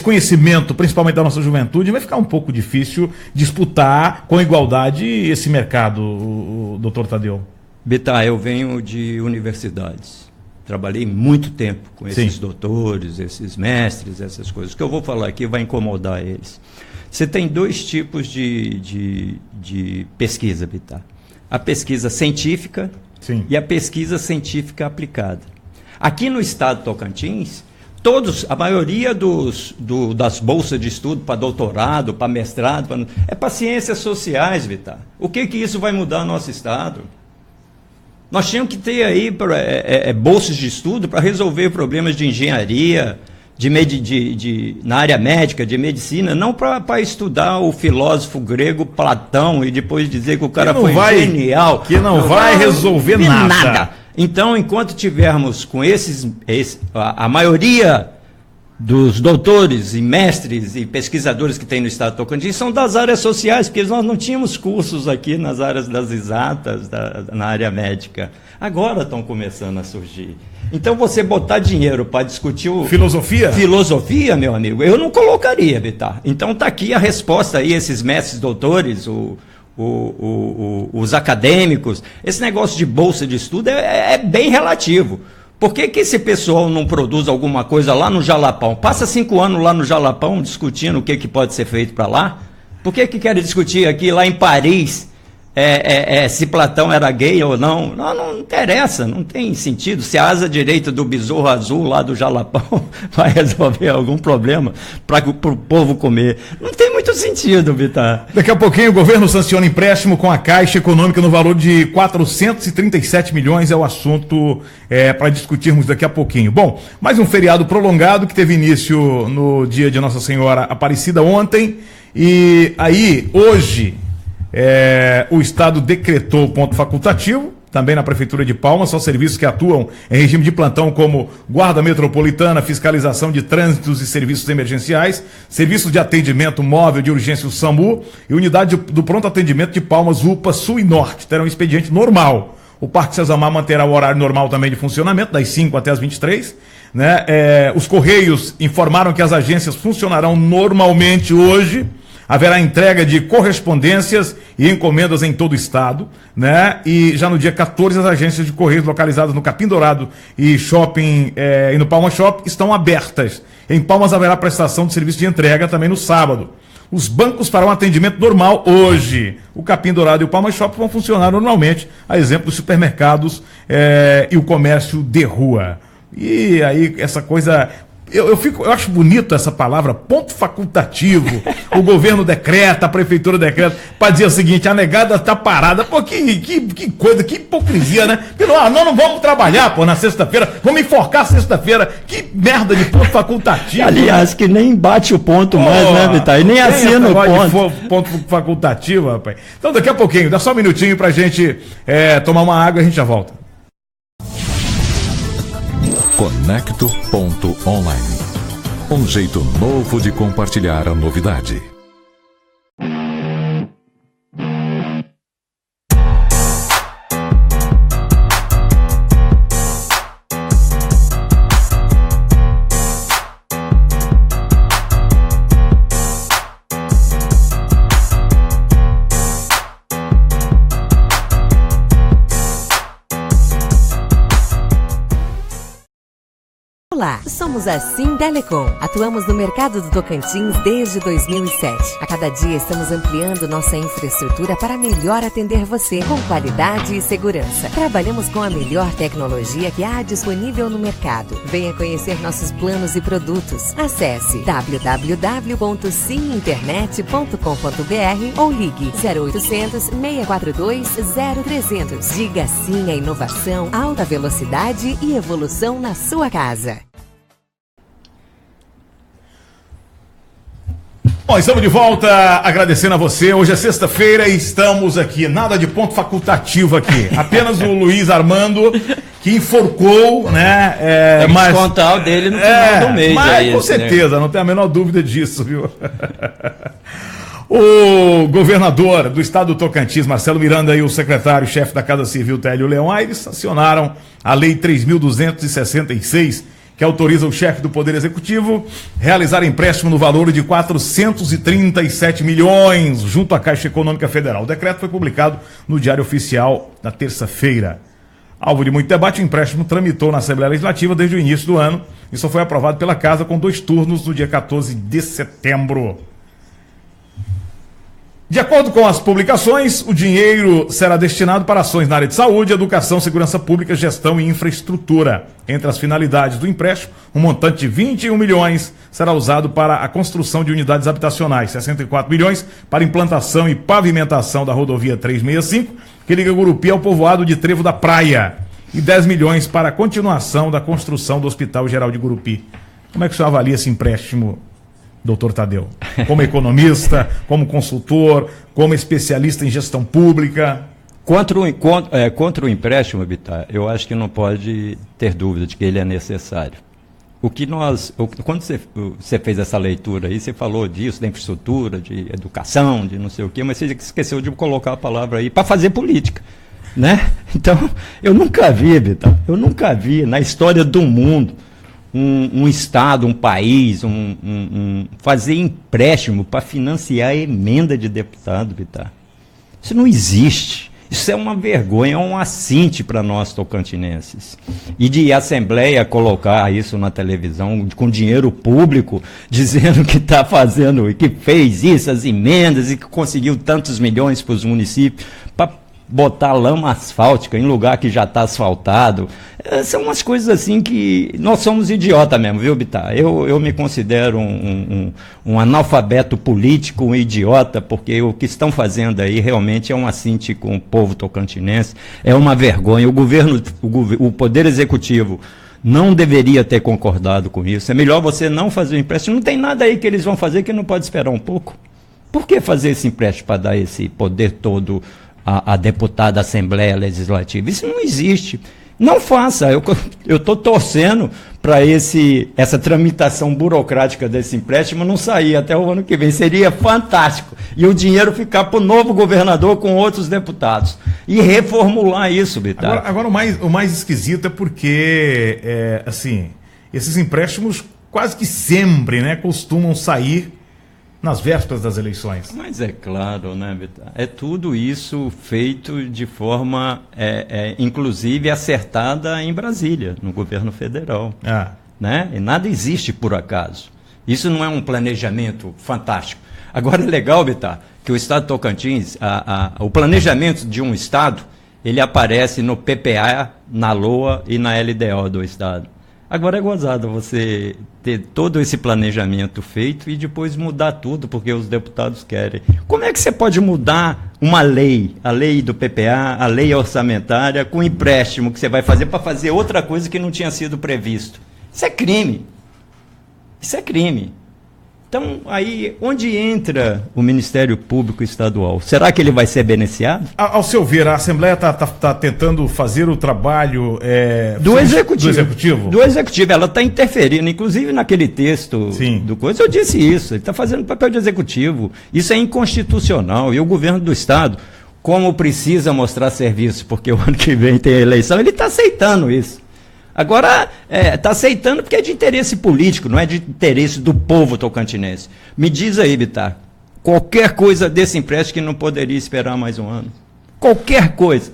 B: conhecimento, principalmente da nossa juventude, vai ficar um pouco difícil disputar com igualdade esse mercado, doutor Tadeu.
E: Bittar, eu venho de universidades. Trabalhei muito tempo com esses doutores, esses mestres, essas coisas. O que eu vou falar aqui vai incomodar eles. Você tem dois tipos de pesquisa, Bittar. A pesquisa científica e a pesquisa científica aplicada. Aqui no estado de Tocantins, a maioria das bolsas de estudo para doutorado, para mestrado, é para ciências sociais, Bittar. O que isso vai mudar no nosso estado? Nós tínhamos que ter aí bolsas de estudo para resolver problemas de engenharia, na área médica, de medicina, não para estudar o filósofo grego Platão e depois dizer que o cara foi genial.
B: Que não vai resolver nada.
E: Então, enquanto tivermos com a maioria dos doutores e mestres e pesquisadores que tem no estado de Tocantins são das áreas sociais, porque nós não tínhamos cursos aqui nas áreas das exatas, na área médica. Agora estão começando a surgir. Então, você botar dinheiro para discutir Filosofia, meu amigo, eu não colocaria, Bittar. Então, está aqui a resposta aí, esses mestres doutores, os acadêmicos. Esse negócio de bolsa de estudo é bem relativo. Por que esse pessoal não produz alguma coisa lá no Jalapão? Passa 5 anos lá no Jalapão discutindo o que pode ser feito para lá. Por que querem discutir aqui lá em Paris se Platão era gay ou não? Não interessa, não tem sentido. Se a asa direita do besouro azul lá do Jalapão vai resolver algum problema para o povo comer. Não tem muito sentido, Bittar.
B: Daqui a pouquinho o governo sanciona empréstimo com a Caixa Econômica no valor de 437 milhões, é o assunto para discutirmos daqui a pouquinho. Bom, mais um feriado prolongado que teve início no dia de Nossa Senhora Aparecida ontem, e aí hoje o Estado decretou ponto facultativo, também na Prefeitura de Palmas, só serviços que atuam em regime de plantão como Guarda Metropolitana, fiscalização de trânsitos e serviços emergenciais, serviços de atendimento móvel de urgência, o SAMU, e unidade do pronto atendimento de Palmas, UPA, Sul e Norte, terão um expediente normal. O Parque César Mar manterá o horário normal também de funcionamento, das 5 até as 23, né? Os Correios informaram que as agências funcionarão normalmente hoje. Haverá entrega de correspondências e encomendas em todo o estado, né? E já no dia 14 as agências de Correios localizadas no Capim Dourado e no Palmas Shopping estão abertas. Em Palmas haverá prestação de serviço de entrega também no sábado. Os bancos farão atendimento normal hoje. O Capim Dourado e o Palmas Shopping vão funcionar normalmente, a exemplo dos supermercados e o comércio de rua. E aí essa coisa Eu acho bonito essa palavra, ponto facultativo. O governo decreta, a prefeitura decreta, para dizer o seguinte: a negada está parada. Pô, que coisa, que hipocrisia, né? Nós não vamos trabalhar, pô, na sexta-feira, vamos enforcar sexta-feira. Que merda de ponto facultativo.
E: Aliás, que nem bate o ponto mais, né, Vitar? E nem assina o ponto.
B: Ponto facultativo, rapaz. Então, daqui a pouquinho, dá só um minutinho pra gente tomar uma água e a gente já volta.
A: Conecto.online. Um jeito novo de compartilhar a novidade.
F: Olá, somos a Sintelecom. Atuamos no mercado do Tocantins desde 2007. A cada dia estamos ampliando nossa infraestrutura para melhor atender você, com qualidade e segurança. Trabalhamos com a melhor tecnologia que há disponível no mercado. Venha conhecer nossos planos e produtos. Acesse www.siminternet.com.br ou ligue 0800 642 0300. Diga sim à inovação, alta velocidade e evolução na sua casa.
B: Bom, estamos de volta, agradecendo a você. Hoje é sexta-feira e estamos aqui. Nada de ponto facultativo aqui. Apenas o Luiz Armando, que enforcou, né?
E: Tem que descontar o dele no final do mês.
B: Mas com certeza, né? Não tem a menor dúvida disso, viu? O governador do estado do Tocantins, Marcelo Miranda, e o secretário-chefe da Casa Civil, Télio Leão Aires, sancionaram a Lei 3.266, que autoriza o chefe do Poder Executivo realizar empréstimo no valor de 437 milhões junto à Caixa Econômica Federal. O decreto foi publicado no Diário Oficial na terça-feira. Alvo de muito debate, o empréstimo tramitou na Assembleia Legislativa desde o início do ano e só foi aprovado pela Casa com 2 turnos no dia 14 de setembro. De acordo com as publicações, o dinheiro será destinado para ações na área de saúde, educação, segurança pública, gestão e infraestrutura. Entre as finalidades do empréstimo, um montante de 21 milhões será usado para a construção de unidades habitacionais, 64 milhões para implantação e pavimentação da rodovia 365, que liga Gurupi ao povoado de Trevo da Praia, e 10 milhões para a continuação da construção do Hospital Geral de Gurupi. Como é que o senhor avalia esse empréstimo, doutor Tadeu? Como economista, como consultor, como especialista em gestão pública?
E: Contra o empréstimo, Vitar, eu acho que não pode ter dúvida de que ele é necessário. Quando você fez essa leitura aí, você falou disso, da infraestrutura, de educação, de não sei o quê, mas você esqueceu de colocar a palavra aí para fazer política, né? Então, eu nunca vi, Vitar, na história do mundo, um Estado, um país, fazer empréstimo para financiar a emenda de deputado, Vitar. Isso não existe. Isso é uma vergonha, é um assinte para nós tocantinenses. E de Assembleia colocar isso na televisão, com dinheiro público, dizendo que está fazendo, que fez isso, as emendas, e que conseguiu tantos milhões para os municípios, para botar lama asfáltica em lugar que já está asfaltado. São umas coisas assim que nós somos idiota mesmo, viu, Bitar? Eu me considero um analfabeto político, um idiota, porque o que estão fazendo aí realmente é um assinte com o povo tocantinense, é uma vergonha. O Poder Executivo não deveria ter concordado com isso. É melhor você não fazer o empréstimo. Não tem nada aí que eles vão fazer que não pode esperar um pouco. Por que fazer esse empréstimo para dar esse poder todo a deputada da Assembleia Legislativa? Isso não existe. Não faça. Eu estou torcendo para essa tramitação burocrática desse empréstimo não sair até o ano que vem. Seria fantástico. E o dinheiro ficar para o novo governador com outros deputados. E reformular isso, Vitar.
B: Agora o mais esquisito é porque, esses empréstimos quase que sempre, né, costumam sair nas vésperas das eleições.
E: Mas é claro, né, Vitar? É tudo isso feito de forma, inclusive, acertada em Brasília, no governo federal. Né? E nada existe por acaso. Isso não é um planejamento fantástico. Agora é legal, Vitar, que o Estado de Tocantins, o planejamento de um Estado, ele aparece no PPA, na LOA e na LDO do Estado. Agora é gozado você ter todo esse planejamento feito e depois mudar tudo porque os deputados querem. Como é que você pode mudar uma lei, a lei do PPA, a lei orçamentária, com empréstimo que você vai fazer para fazer outra coisa que não tinha sido previsto? Isso é crime. Isso é crime. Então, aí, onde entra o Ministério Público Estadual? Será que ele vai ser beneficiado?
B: Ao seu ver, a Assembleia está tentando fazer o trabalho
E: do Executivo.
B: Do
E: Executivo. Ela está interferindo, inclusive naquele texto do coisa, eu disse isso. Ele está fazendo papel de Executivo. Isso é inconstitucional. E o governo do Estado, como precisa mostrar serviço, porque o ano que vem tem eleição, ele está aceitando isso. Agora, está aceitando porque é de interesse político, não é de interesse do povo tocantinense. Me diz aí, Bittar, qualquer coisa desse empréstimo que não poderia esperar mais um ano. Qualquer coisa.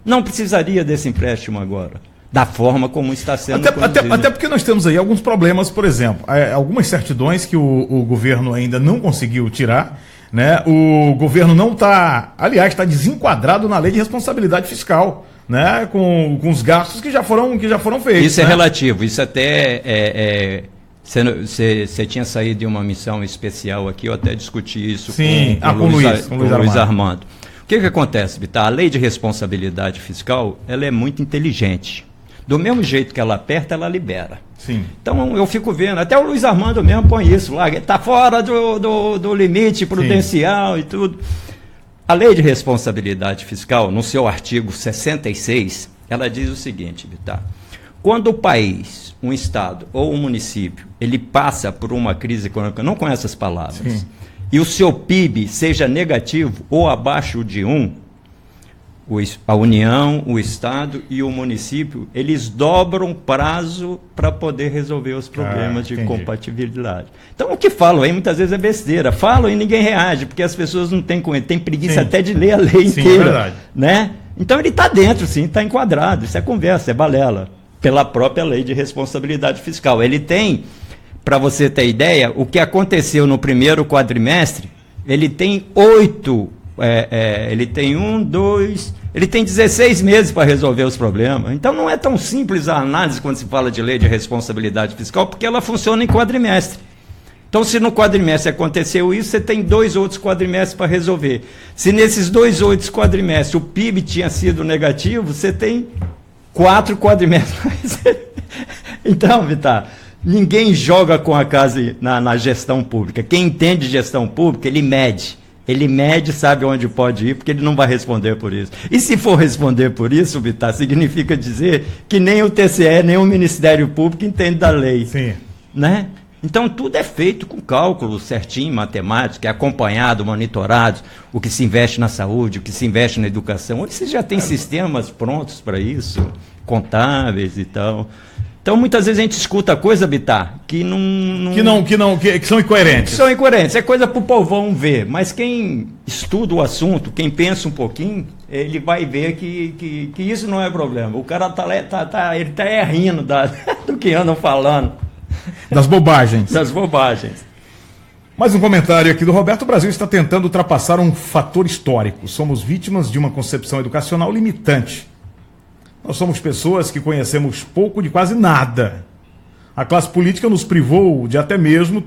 E: Não precisaria desse empréstimo agora, da forma como está sendo conduzido.
B: Até porque nós temos aí alguns problemas, por exemplo, algumas certidões que o governo ainda não conseguiu tirar, né? O governo não está, aliás, está desenquadrado na lei de responsabilidade fiscal, né, com os gastos que já foram feitos.
E: Isso, né? É relativo, isso até você tinha saído de uma missão especial aqui, eu até discuti isso com o Luiz Armando. O que acontece, Bittar? A lei de responsabilidade fiscal, ela é muito inteligente. Do mesmo jeito que ela aperta, ela libera.
B: Sim.
E: Então eu fico vendo, até o Luiz Armando mesmo põe isso lá, está fora do limite prudencial. Sim. E tudo. A lei de responsabilidade fiscal, no seu artigo 66, ela diz o seguinte, Bittar: quando o país, um estado ou um município, ele passa por uma crise econômica, não com essas palavras, e o seu PIB seja negativo ou abaixo de 1, a União, o Estado e o município, eles dobram prazo para poder resolver os problemas de compatibilidade. Então, o que falam aí muitas vezes é besteira. Falam e ninguém reage, porque as pessoas não têm preguiça até de ler a lei inteira. É verdade. Né? Então, ele está dentro, sim, está enquadrado. Isso é conversa, é balela. Pela própria lei de responsabilidade fiscal. Ele tem, para você ter ideia, o que aconteceu no primeiro quadrimestre, ele tem 16 meses para resolver os problemas. Então não é tão simples a análise quando se fala de lei de responsabilidade fiscal, porque ela funciona em quadrimestre. Então, se no quadrimestre aconteceu isso, você tem 2 outros quadrimestres para resolver. Se nesses 2 outros quadrimestres o PIB tinha sido negativo, você tem 4 quadrimestres. Então, Bittar, ninguém joga com a casa na gestão pública. Quem entende gestão pública, ele mede. Ele mede, sabe onde pode ir, porque ele não vai responder por isso. E se for responder por isso, Bittar, significa dizer que nem o TCE, nem o Ministério Público entende da lei.
B: Sim.
E: Né? Então, tudo é feito com cálculo certinho, matemático, é acompanhado, monitorado, o que se investe na saúde, o que se investe na educação. Hoje você já tem sistemas prontos para isso, contábeis e tal. Então, muitas vezes a gente escuta coisa, Bittar, que
B: são incoerentes.
E: São incoerentes, é coisa para o povão ver. Mas quem estuda o assunto, quem pensa um pouquinho, ele vai ver que isso não é problema. O cara ele tá rindo do que andam falando.
B: Das bobagens.
E: Das bobagens.
B: Mais um comentário aqui do Roberto. O Brasil está tentando ultrapassar um fator histórico. Somos vítimas de uma concepção educacional limitante. Nós somos pessoas que conhecemos pouco de quase nada. A classe política nos privou de até mesmo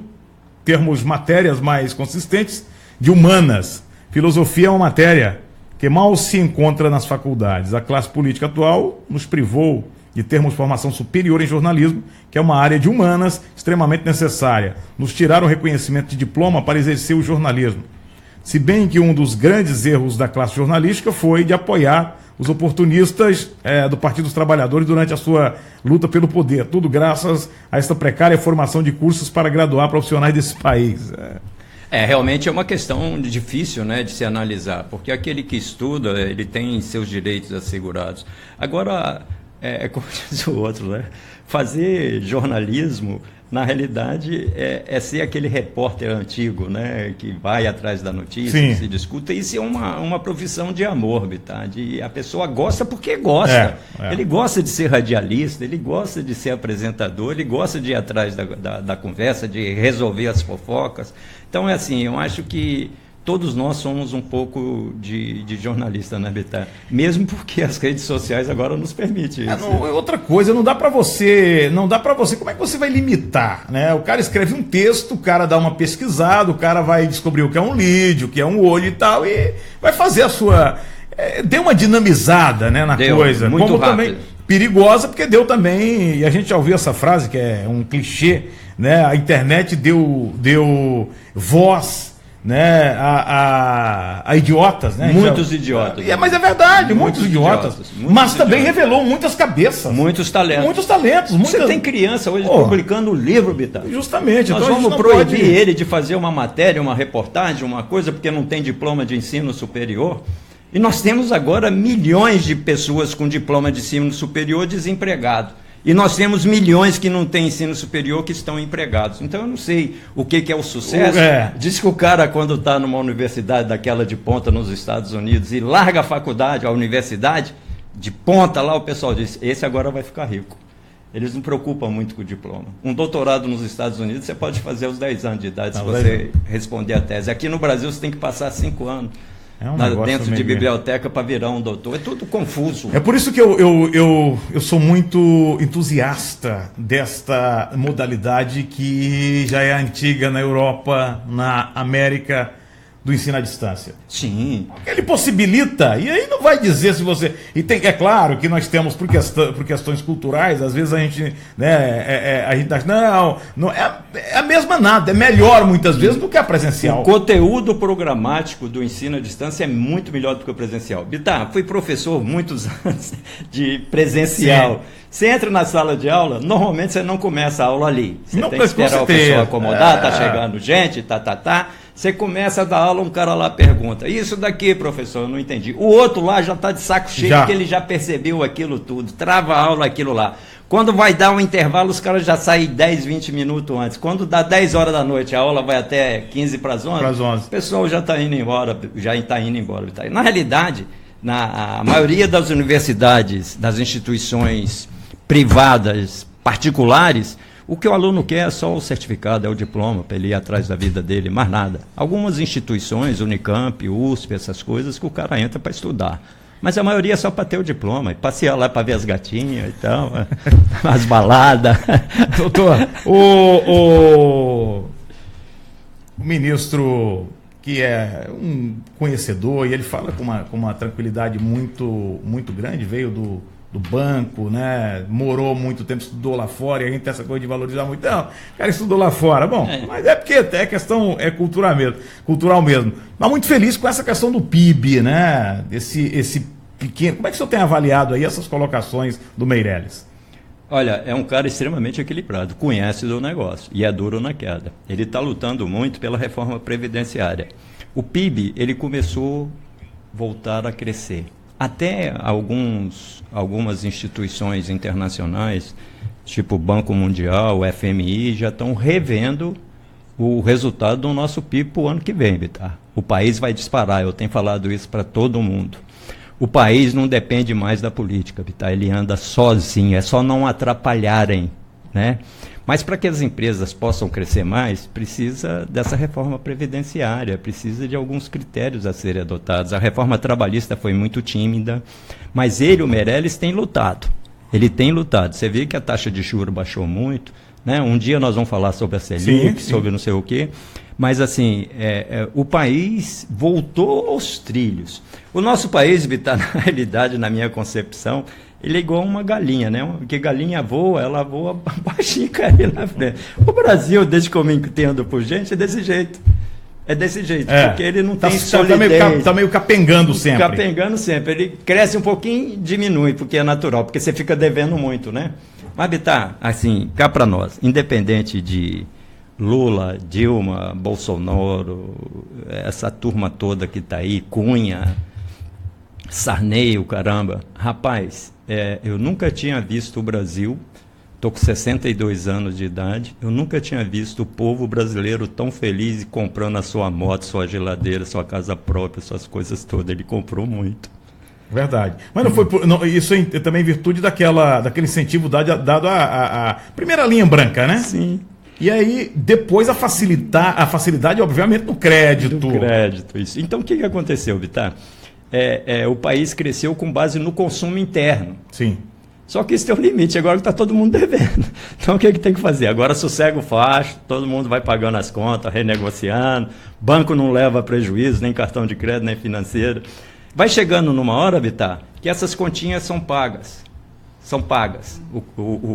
B: termos matérias mais consistentes de humanas. Filosofia é uma matéria que mal se encontra nas faculdades. A classe política atual nos privou de termos formação superior em jornalismo, que é uma área de humanas extremamente necessária. Nos tiraram o reconhecimento de diploma para exercer o jornalismo. Se bem que um dos grandes erros da classe jornalística foi de apoiar os oportunistas do Partido dos Trabalhadores durante a sua luta pelo poder. Tudo graças a esta precária formação de cursos para graduar profissionais desse país.
E: Realmente é uma questão difícil, né, de se analisar, porque aquele que estuda, ele tem seus direitos assegurados. Agora, como diz o outro, né, fazer jornalismo, na realidade, é ser aquele repórter antigo, né, que vai atrás da notícia, que se discuta. Isso é uma profissão de amor, Bittar. A pessoa gosta porque gosta. Ele gosta de ser radialista, ele gosta de ser apresentador, ele gosta de ir atrás da conversa, de resolver as fofocas. Então, é assim, eu acho que todos nós somos um pouco de jornalista, né, Bittar? Mesmo porque as redes sociais agora nos permitem isso.
B: Outra coisa, não dá para você, como é que você vai limitar, né? O cara escreve um texto, o cara dá uma pesquisada, o cara vai descobrir o que é um lead, o que é um olho e tal, e vai fazer a sua... deu uma dinamizada, né, na coisa.
E: Muito
B: como
E: rápido.
B: Também perigosa, porque deu também, e a gente já ouviu essa frase, que é um clichê, né? A internet deu voz, né, a idiotas, né?
E: Muitos idiotas.
B: Mas é verdade, muitos idiotas. Mas também revelou muitas cabeças.
E: Muitos talentos.
B: Muitos talentos.
E: Você tem criança hoje publicando um livro, Bittar.
B: Justamente.
E: Nós vamos proibir ele de fazer uma matéria, uma reportagem, uma coisa, porque não tem diploma de ensino superior. E nós temos agora milhões de pessoas com diploma de ensino superior desempregados. E nós temos milhões que não têm ensino superior que estão empregados. Então eu não sei o que é o sucesso. Diz que o cara, quando está numa universidade daquela de ponta nos Estados Unidos e larga a faculdade, a universidade, de ponta lá o pessoal diz, esse agora vai ficar rico. Eles não preocupam muito com o diploma. Um doutorado nos Estados Unidos você pode fazer aos 10 anos de idade, se você responder a tese. Aqui no Brasil você tem que passar 5 anos. Dentro de biblioteca para virar um doutor. É tudo confuso.
B: É por isso que eu sou muito entusiasta desta modalidade que já é antiga na Europa, na América, do ensino à distância.
E: Sim.
B: Ele possibilita, e aí não vai dizer se você... E tem, é claro que nós temos, por questões culturais, às vezes a gente, né, a gente acha, não é a mesma nada, é melhor muitas vezes do que a presencial.
E: O conteúdo programático do ensino à distância é muito melhor do que o presencial. Bittar, fui professor muitos anos de presencial. Sim. Você entra na sala de aula, normalmente você não começa a aula ali. Você tem que esperar o pessoal acomodar, tá chegando gente, Você começa a dar aula, um cara lá pergunta, isso daqui, professor, eu não entendi. O outro lá já está de saco cheio, porque ele já percebeu aquilo tudo, trava a aula aquilo lá. Quando vai dar um intervalo, os caras já saem 10, 20 minutos antes. Quando dá 10 horas da noite, a aula vai até 15 para as 11, o pessoal já está indo embora, Na realidade, a maioria das universidades, das instituições privadas, particulares, o que o aluno quer é só o certificado, é o diploma, para ele ir atrás da vida dele, mais nada. Algumas instituições, Unicamp, USP, essas coisas, que o cara entra para estudar. Mas a maioria é só para ter o diploma, e passear lá para ver as gatinhas e tal, as baladas.
B: Doutor, o ministro, que é um conhecedor, e ele fala com uma tranquilidade muito grande, veio do banco, né? Morou muito tempo, estudou lá fora, e a gente tem essa coisa de valorizar muito. Não, o cara estudou lá fora. Bom, mas é porque é questão, é cultural mesmo. Mas muito feliz com essa questão do PIB, né? Esse pequeno. Como é que o senhor tem avaliado aí essas colocações do Meirelles?
E: Olha, é um cara extremamente equilibrado, conhece do negócio e é duro na queda. Ele está lutando muito pela reforma previdenciária. O PIB, ele começou a voltar a crescer. Até algumas instituições internacionais, tipo o Banco Mundial, o FMI, já estão revendo o resultado do nosso PIB para o ano que vem, Bittar. O país vai disparar, eu tenho falado isso para todo mundo. O país não depende mais da política, Bittar, ele anda sozinho, é só não atrapalharem, né? Mas para que as empresas possam crescer mais, precisa dessa reforma previdenciária, precisa de alguns critérios a serem adotados. A reforma trabalhista foi muito tímida, mas o Meirelles, tem lutado. Ele tem lutado. Você vê que a taxa de juros baixou muito, né? Um dia nós vamos falar sobre a Selic, sobre não sei o quê, mas assim, o país voltou aos trilhos. O nosso país, Bittar, na realidade, na minha concepção, ele é igual uma galinha, né? Porque galinha voa, ela voa baixinho e cai na frente. O Brasil, desde que eu me entendo por gente, é desse jeito. É desse jeito, porque ele não tem solidez.
B: Está meio capengando sempre.
E: Capengando sempre. Ele cresce um pouquinho, diminui, porque é natural, porque você fica devendo muito, né? Mas, Bittar, assim, cá para nós, independente de Lula, Dilma, Bolsonaro, essa turma toda que está aí, Cunha, Sarney, o caramba. Rapaz, eu nunca tinha visto o Brasil, estou com 62 anos de idade, eu nunca tinha visto o povo brasileiro tão feliz e comprando a sua moto, sua geladeira, sua casa própria, suas coisas todas. Ele comprou muito.
B: Verdade. Mas não foi isso é também em virtude daquele incentivo dado à primeira linha branca, né?
E: Sim.
B: E aí, depois a facilidade, obviamente, no crédito.
E: Do crédito, isso. Então, o que aconteceu, Vitar? O país cresceu com base no consumo interno.
B: Sim.
E: Só que isso tem um limite, agora que está todo mundo devendo. Então, o que tem que fazer? Agora sossega o facho, todo mundo vai pagando as contas, renegociando, banco não leva prejuízo, nem cartão de crédito, nem financeiro. Vai chegando numa hora, Vitar, que essas continhas são pagas. São pagas.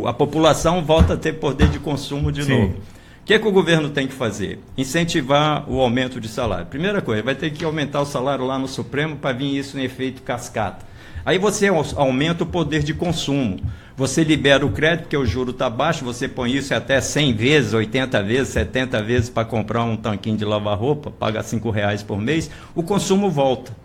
E: A população volta a ter poder de consumo de novo. O que o governo tem que fazer? Incentivar o aumento de salário. Primeira coisa, vai ter que aumentar o salário lá no Supremo para vir isso em efeito cascata. Aí você aumenta o poder de consumo. Você libera o crédito, porque o juro está baixo, você põe isso até 100 vezes, 80 vezes, 70 vezes para comprar um tanquinho de lavar roupa, paga R$5 por mês, o consumo volta.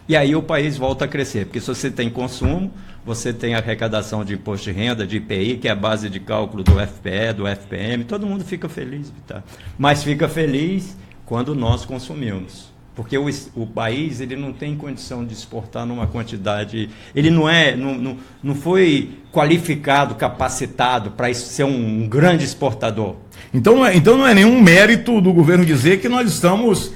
E: E aí o país volta a crescer, porque se você tem consumo, você tem arrecadação de imposto de renda, de IPI, que é a base de cálculo do FPE, do FPM, todo mundo fica feliz, tá? Mas fica feliz quando nós consumimos. Porque o país ele não tem condição de exportar numa quantidade... Ele não foi qualificado, capacitado para ser um grande exportador.
B: Então não é nenhum mérito do governo dizer que nós estamos...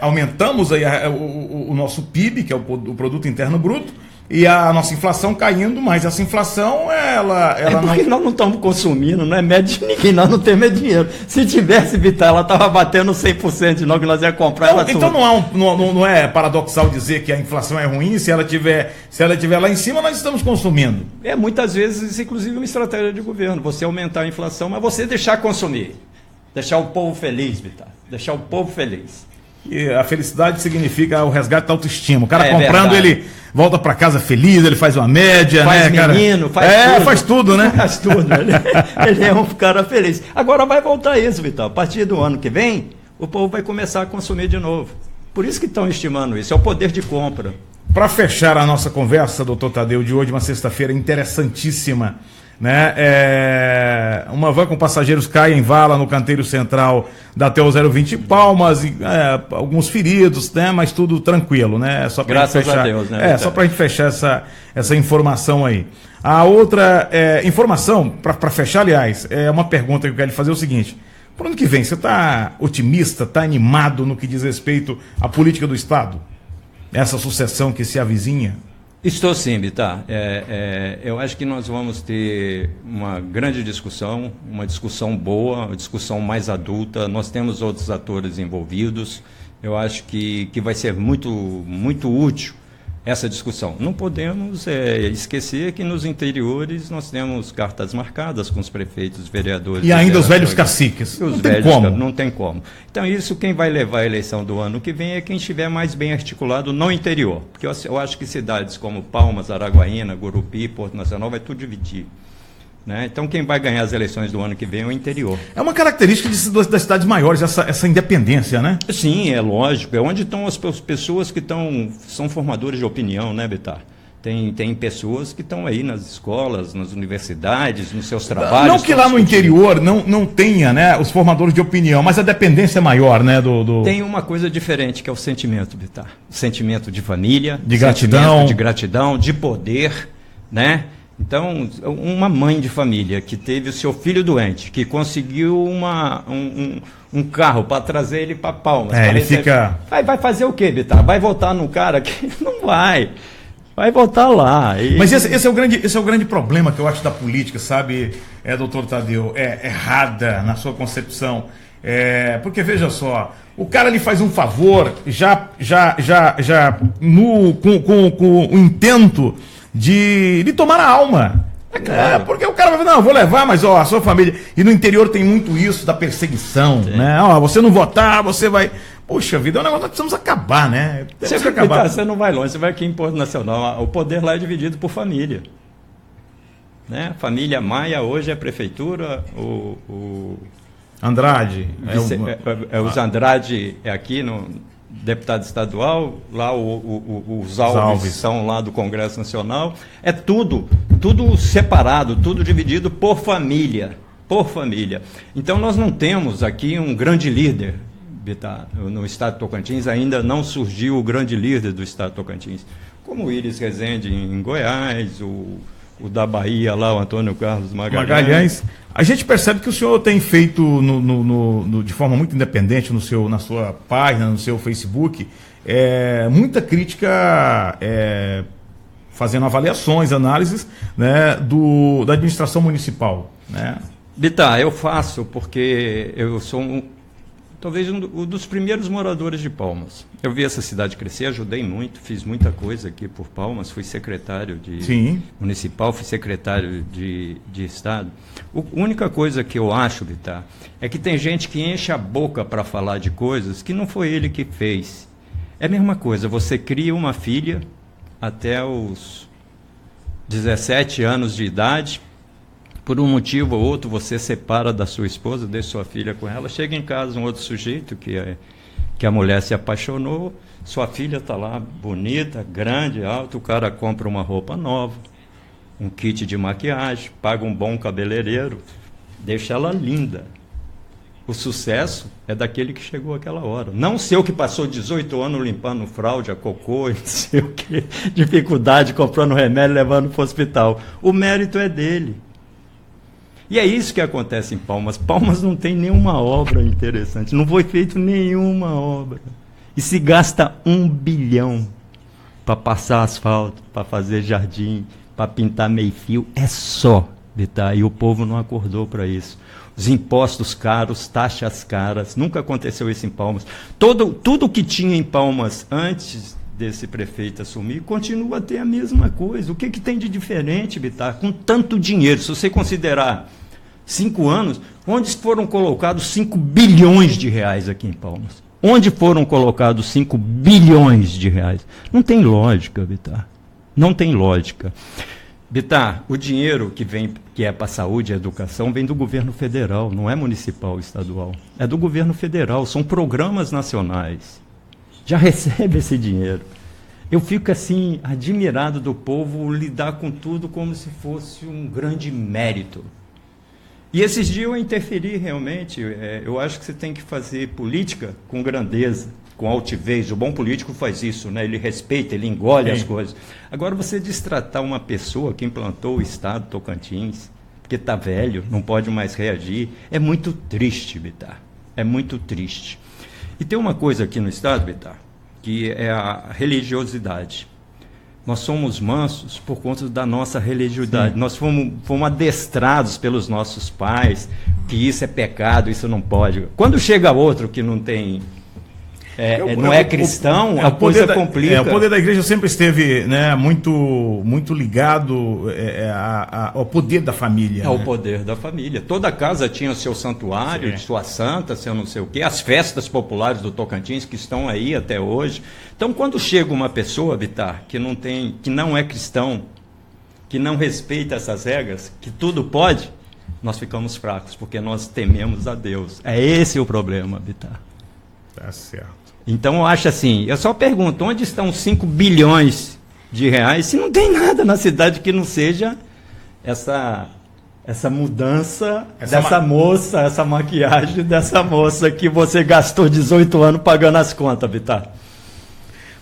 B: aumentamos aí o nosso PIB, que é o Produto Interno Bruto, e a nossa inflação caindo, mas essa inflação, ela
E: porque nós não estamos consumindo, não é médio de ninguém, nós não temos dinheiro. Se tivesse, Vitar, ela estava batendo 100% de nós que nós ia comprar.
B: Então não é paradoxal dizer que a inflação é ruim, se ela tiver lá em cima, nós estamos consumindo.
E: Muitas vezes, isso inclusive uma estratégia de governo, você aumentar a inflação, mas você deixar consumir, deixar o povo feliz, Vitar, deixar o povo feliz.
B: E a felicidade significa o resgate da autoestima. O cara comprando, verdade. Ele volta para casa feliz, ele faz uma média,
E: faz
B: né,
E: menino,
B: cara? Faz tudo, né?
E: Faz tudo. Ele é um cara feliz. Agora vai voltar isso, Vital. A partir do ano que vem, o povo vai começar a consumir de novo. Por isso que estão estimando isso. É o poder de compra.
B: Para fechar a nossa conversa, doutor Tadeu, de hoje, uma sexta-feira interessantíssima, né? Uma van com passageiros cai em vala no canteiro central da TO 020 Palmas, alguns feridos, né? Mas tudo tranquilo, né? Só pra
E: Graças
B: fechar,
E: a Deus, né?
B: Só para a gente fechar essa informação aí. A outra informação, para fechar, aliás, é uma pergunta que eu quero lhe fazer, é o seguinte: para o ano que vem, você está otimista, está animado no que diz respeito à política do Estado? Essa sucessão que se avizinha?
E: Estou sim, Vitar. Eu acho que nós vamos ter uma grande discussão, uma discussão boa, uma discussão mais adulta. Nós temos outros atores envolvidos. Eu acho que vai ser muito, muito útil essa discussão. Não podemos esquecer que nos interiores nós temos cartas marcadas com os prefeitos, vereadores.
B: E ainda os velhos caciques.
E: Não tem como. Não tem como. Então, isso quem vai levar a eleição do ano que vem é quem estiver mais bem articulado no interior. Porque eu acho que cidades como Palmas, Araguaína, Gurupi, Porto Nacional, vai tudo dividir. Né? Então, quem vai ganhar as eleições do ano que vem é o interior.
B: É uma característica das cidades maiores, essa independência, né?
E: Sim, é lógico. É onde estão as pessoas que são formadores de opinião, né, Vitar? Tem pessoas que estão aí nas escolas, nas universidades, nos seus trabalhos.
B: Não que lá no interior não tenha, né, os formadores de opinião, mas a dependência é maior, né?
E: Tem uma coisa diferente, que é o sentimento, Vitar. O sentimento de família,
B: de gratidão,
E: de poder, né? Então, uma mãe de família que teve o seu filho doente, que conseguiu um carro para trazer ele para Palmas.
B: Ele fica...
E: Vai fazer o quê, Vitar? Vai votar num cara que não vai. Vai votar lá.
B: Mas esse é o grande problema que eu acho da política, sabe, doutor Tadeu? Errada na sua concepção. Porque, veja só, o cara lhe faz um favor com o intento de tomar a alma.
E: Claro.
B: Porque o cara vai falar, não, eu vou levar, mas a sua família... E no interior tem muito isso da perseguição, né? Você não votar, você vai... Poxa vida, é um negócio que nós precisamos acabar, né?
E: Temos que acabar. Você não vai longe, você vai aqui em Porto Nacional. O poder lá é dividido por família. Né? Família Maia hoje é a prefeitura,
B: Andrade.
E: Os Andrade é aqui no... deputado estadual, lá os Alves são lá do Congresso Nacional, é tudo separado, tudo dividido por família, Então nós não temos aqui um grande líder, no estado de Tocantins ainda não surgiu o grande líder do estado de Tocantins, como o Íris Rezende em Goiás, o da Bahia lá, o Antônio Carlos Magalhães.
B: A gente percebe que o senhor tem feito de forma muito independente na sua página, no seu Facebook, muita crítica, fazendo avaliações, análises, né, da administração municipal, né?
E: Bitar, eu faço porque eu sou talvez um dos primeiros moradores de Palmas. Eu vi essa cidade crescer, ajudei muito, fiz muita coisa aqui por Palmas, fui secretário municipal, fui secretário de Estado. A única coisa que eu acho, Bitar, é que tem gente que enche a boca para falar de coisas que não foi ele que fez. É a mesma coisa, você cria uma filha até os 17 anos de idade, por um motivo ou outro você separa da sua esposa, deixa sua filha com ela, chega em casa um outro sujeito que a mulher se apaixonou, sua filha está lá bonita, grande, alta, o cara compra uma roupa nova, um kit de maquiagem, paga um bom cabeleireiro, deixa ela linda. O sucesso é daquele que chegou àquela hora. Não seu que passou 18 anos limpando fralde, a cocô, não sei o que, dificuldade, comprando remédio, levando para o hospital. O mérito é dele. E é isso que acontece em Palmas. Palmas não tem nenhuma obra interessante, não foi feita nenhuma obra. E se gasta 1 bilhão para passar asfalto, para fazer jardim, para pintar meio-fio, é só, Bitar, e o povo não acordou para isso. Os impostos caros, taxas caras, nunca aconteceu isso em Palmas. Tudo que tinha em Palmas antes desse prefeito assumir, continua a ter a mesma coisa. O que tem de diferente, Bitar? Com tanto dinheiro, se você considerar 5 anos, onde foram colocados 5 bilhões de reais aqui em Palmas? Onde foram colocados 5 bilhões de reais? Não tem lógica, Bitar. Não tem lógica. Bitar, o dinheiro que é para saúde e educação vem do governo federal, não é municipal, estadual. É do governo federal, são programas nacionais. Já recebe esse dinheiro. Eu fico assim, admirado do povo lidar com tudo como se fosse um grande mérito. E esses dias eu interferi realmente. Eu acho que você tem que fazer política com grandeza, com altivez. O bom político faz isso, né? Ele respeita, ele engole as coisas. Agora, você destratar uma pessoa que implantou o Estado Tocantins, porque está velho, não pode mais reagir, é muito triste, Bitar. É muito triste. E tem uma coisa aqui no Estado, Bitar, que é a religiosidade. Nós somos mansos por conta da nossa religiosidade. Sim. Nós fomos adestrados pelos nossos pais que isso é pecado, isso não pode. Quando chega outro que não tem... não é cristão, a coisa complica.
B: O poder da igreja sempre esteve, né, muito ligado ao poder da família.
E: Ao poder da família. Toda casa tinha seu santuário, sua santa, seu não sei o quê, as festas populares do Tocantins que estão aí até hoje. Então, quando chega uma pessoa, Bitar, que não é cristão, que não respeita essas regras, que tudo pode, nós ficamos fracos, porque nós tememos a Deus. É esse o problema, Bitar.
B: Tá certo.
E: Então eu acho assim, eu só pergunto, onde estão 5 bilhões de reais se não tem nada na cidade que não seja essa mudança moça, essa maquiagem dessa moça que você gastou 18 anos pagando as contas, Bitar.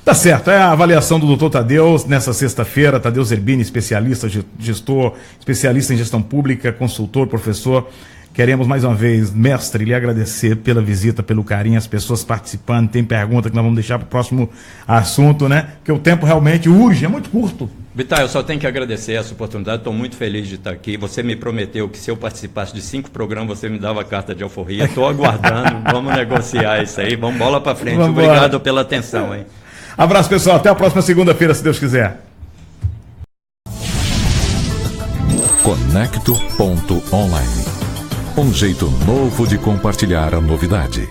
B: Tá certo, é a avaliação do Dr. Tadeu nessa sexta-feira. Tadeu Zerbini, especialista, gestor, especialista em gestão pública, consultor, professor. Queremos mais uma vez, mestre, lhe agradecer pela visita, pelo carinho, as pessoas participando. Tem pergunta que nós vamos deixar para o próximo assunto, né? Porque o tempo realmente urge, é muito curto.
E: Bitar, eu só tenho que agradecer essa oportunidade, estou muito feliz de estar aqui. Você me prometeu que se eu participasse de 5 programas, você me dava a carta de alforria. Estou aguardando, vamos negociar isso aí, vamos bola para frente. Vamos Obrigado embora. Pela atenção, hein?
B: Abraço, pessoal, até a próxima segunda-feira, se Deus quiser.
A: Conecto.online. Um jeito novo de compartilhar a novidade.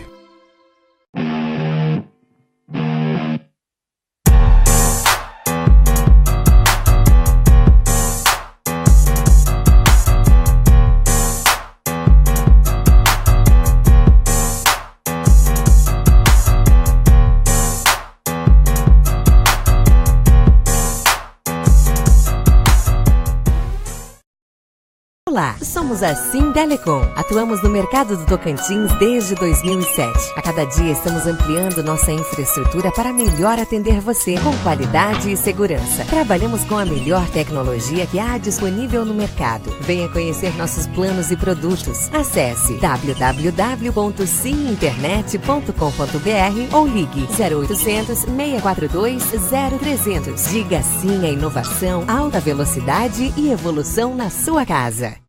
F: Olá, somos a Sim Telecom. Atuamos no mercado do Tocantins desde 2007. A cada dia estamos ampliando nossa infraestrutura para melhor atender você, com qualidade e segurança. Trabalhamos com a melhor tecnologia que há disponível no mercado. Venha conhecer nossos planos e produtos. Acesse www.siminternet.com.br ou ligue 0800 642 0300. Diga sim à inovação, alta velocidade e evolução na sua casa.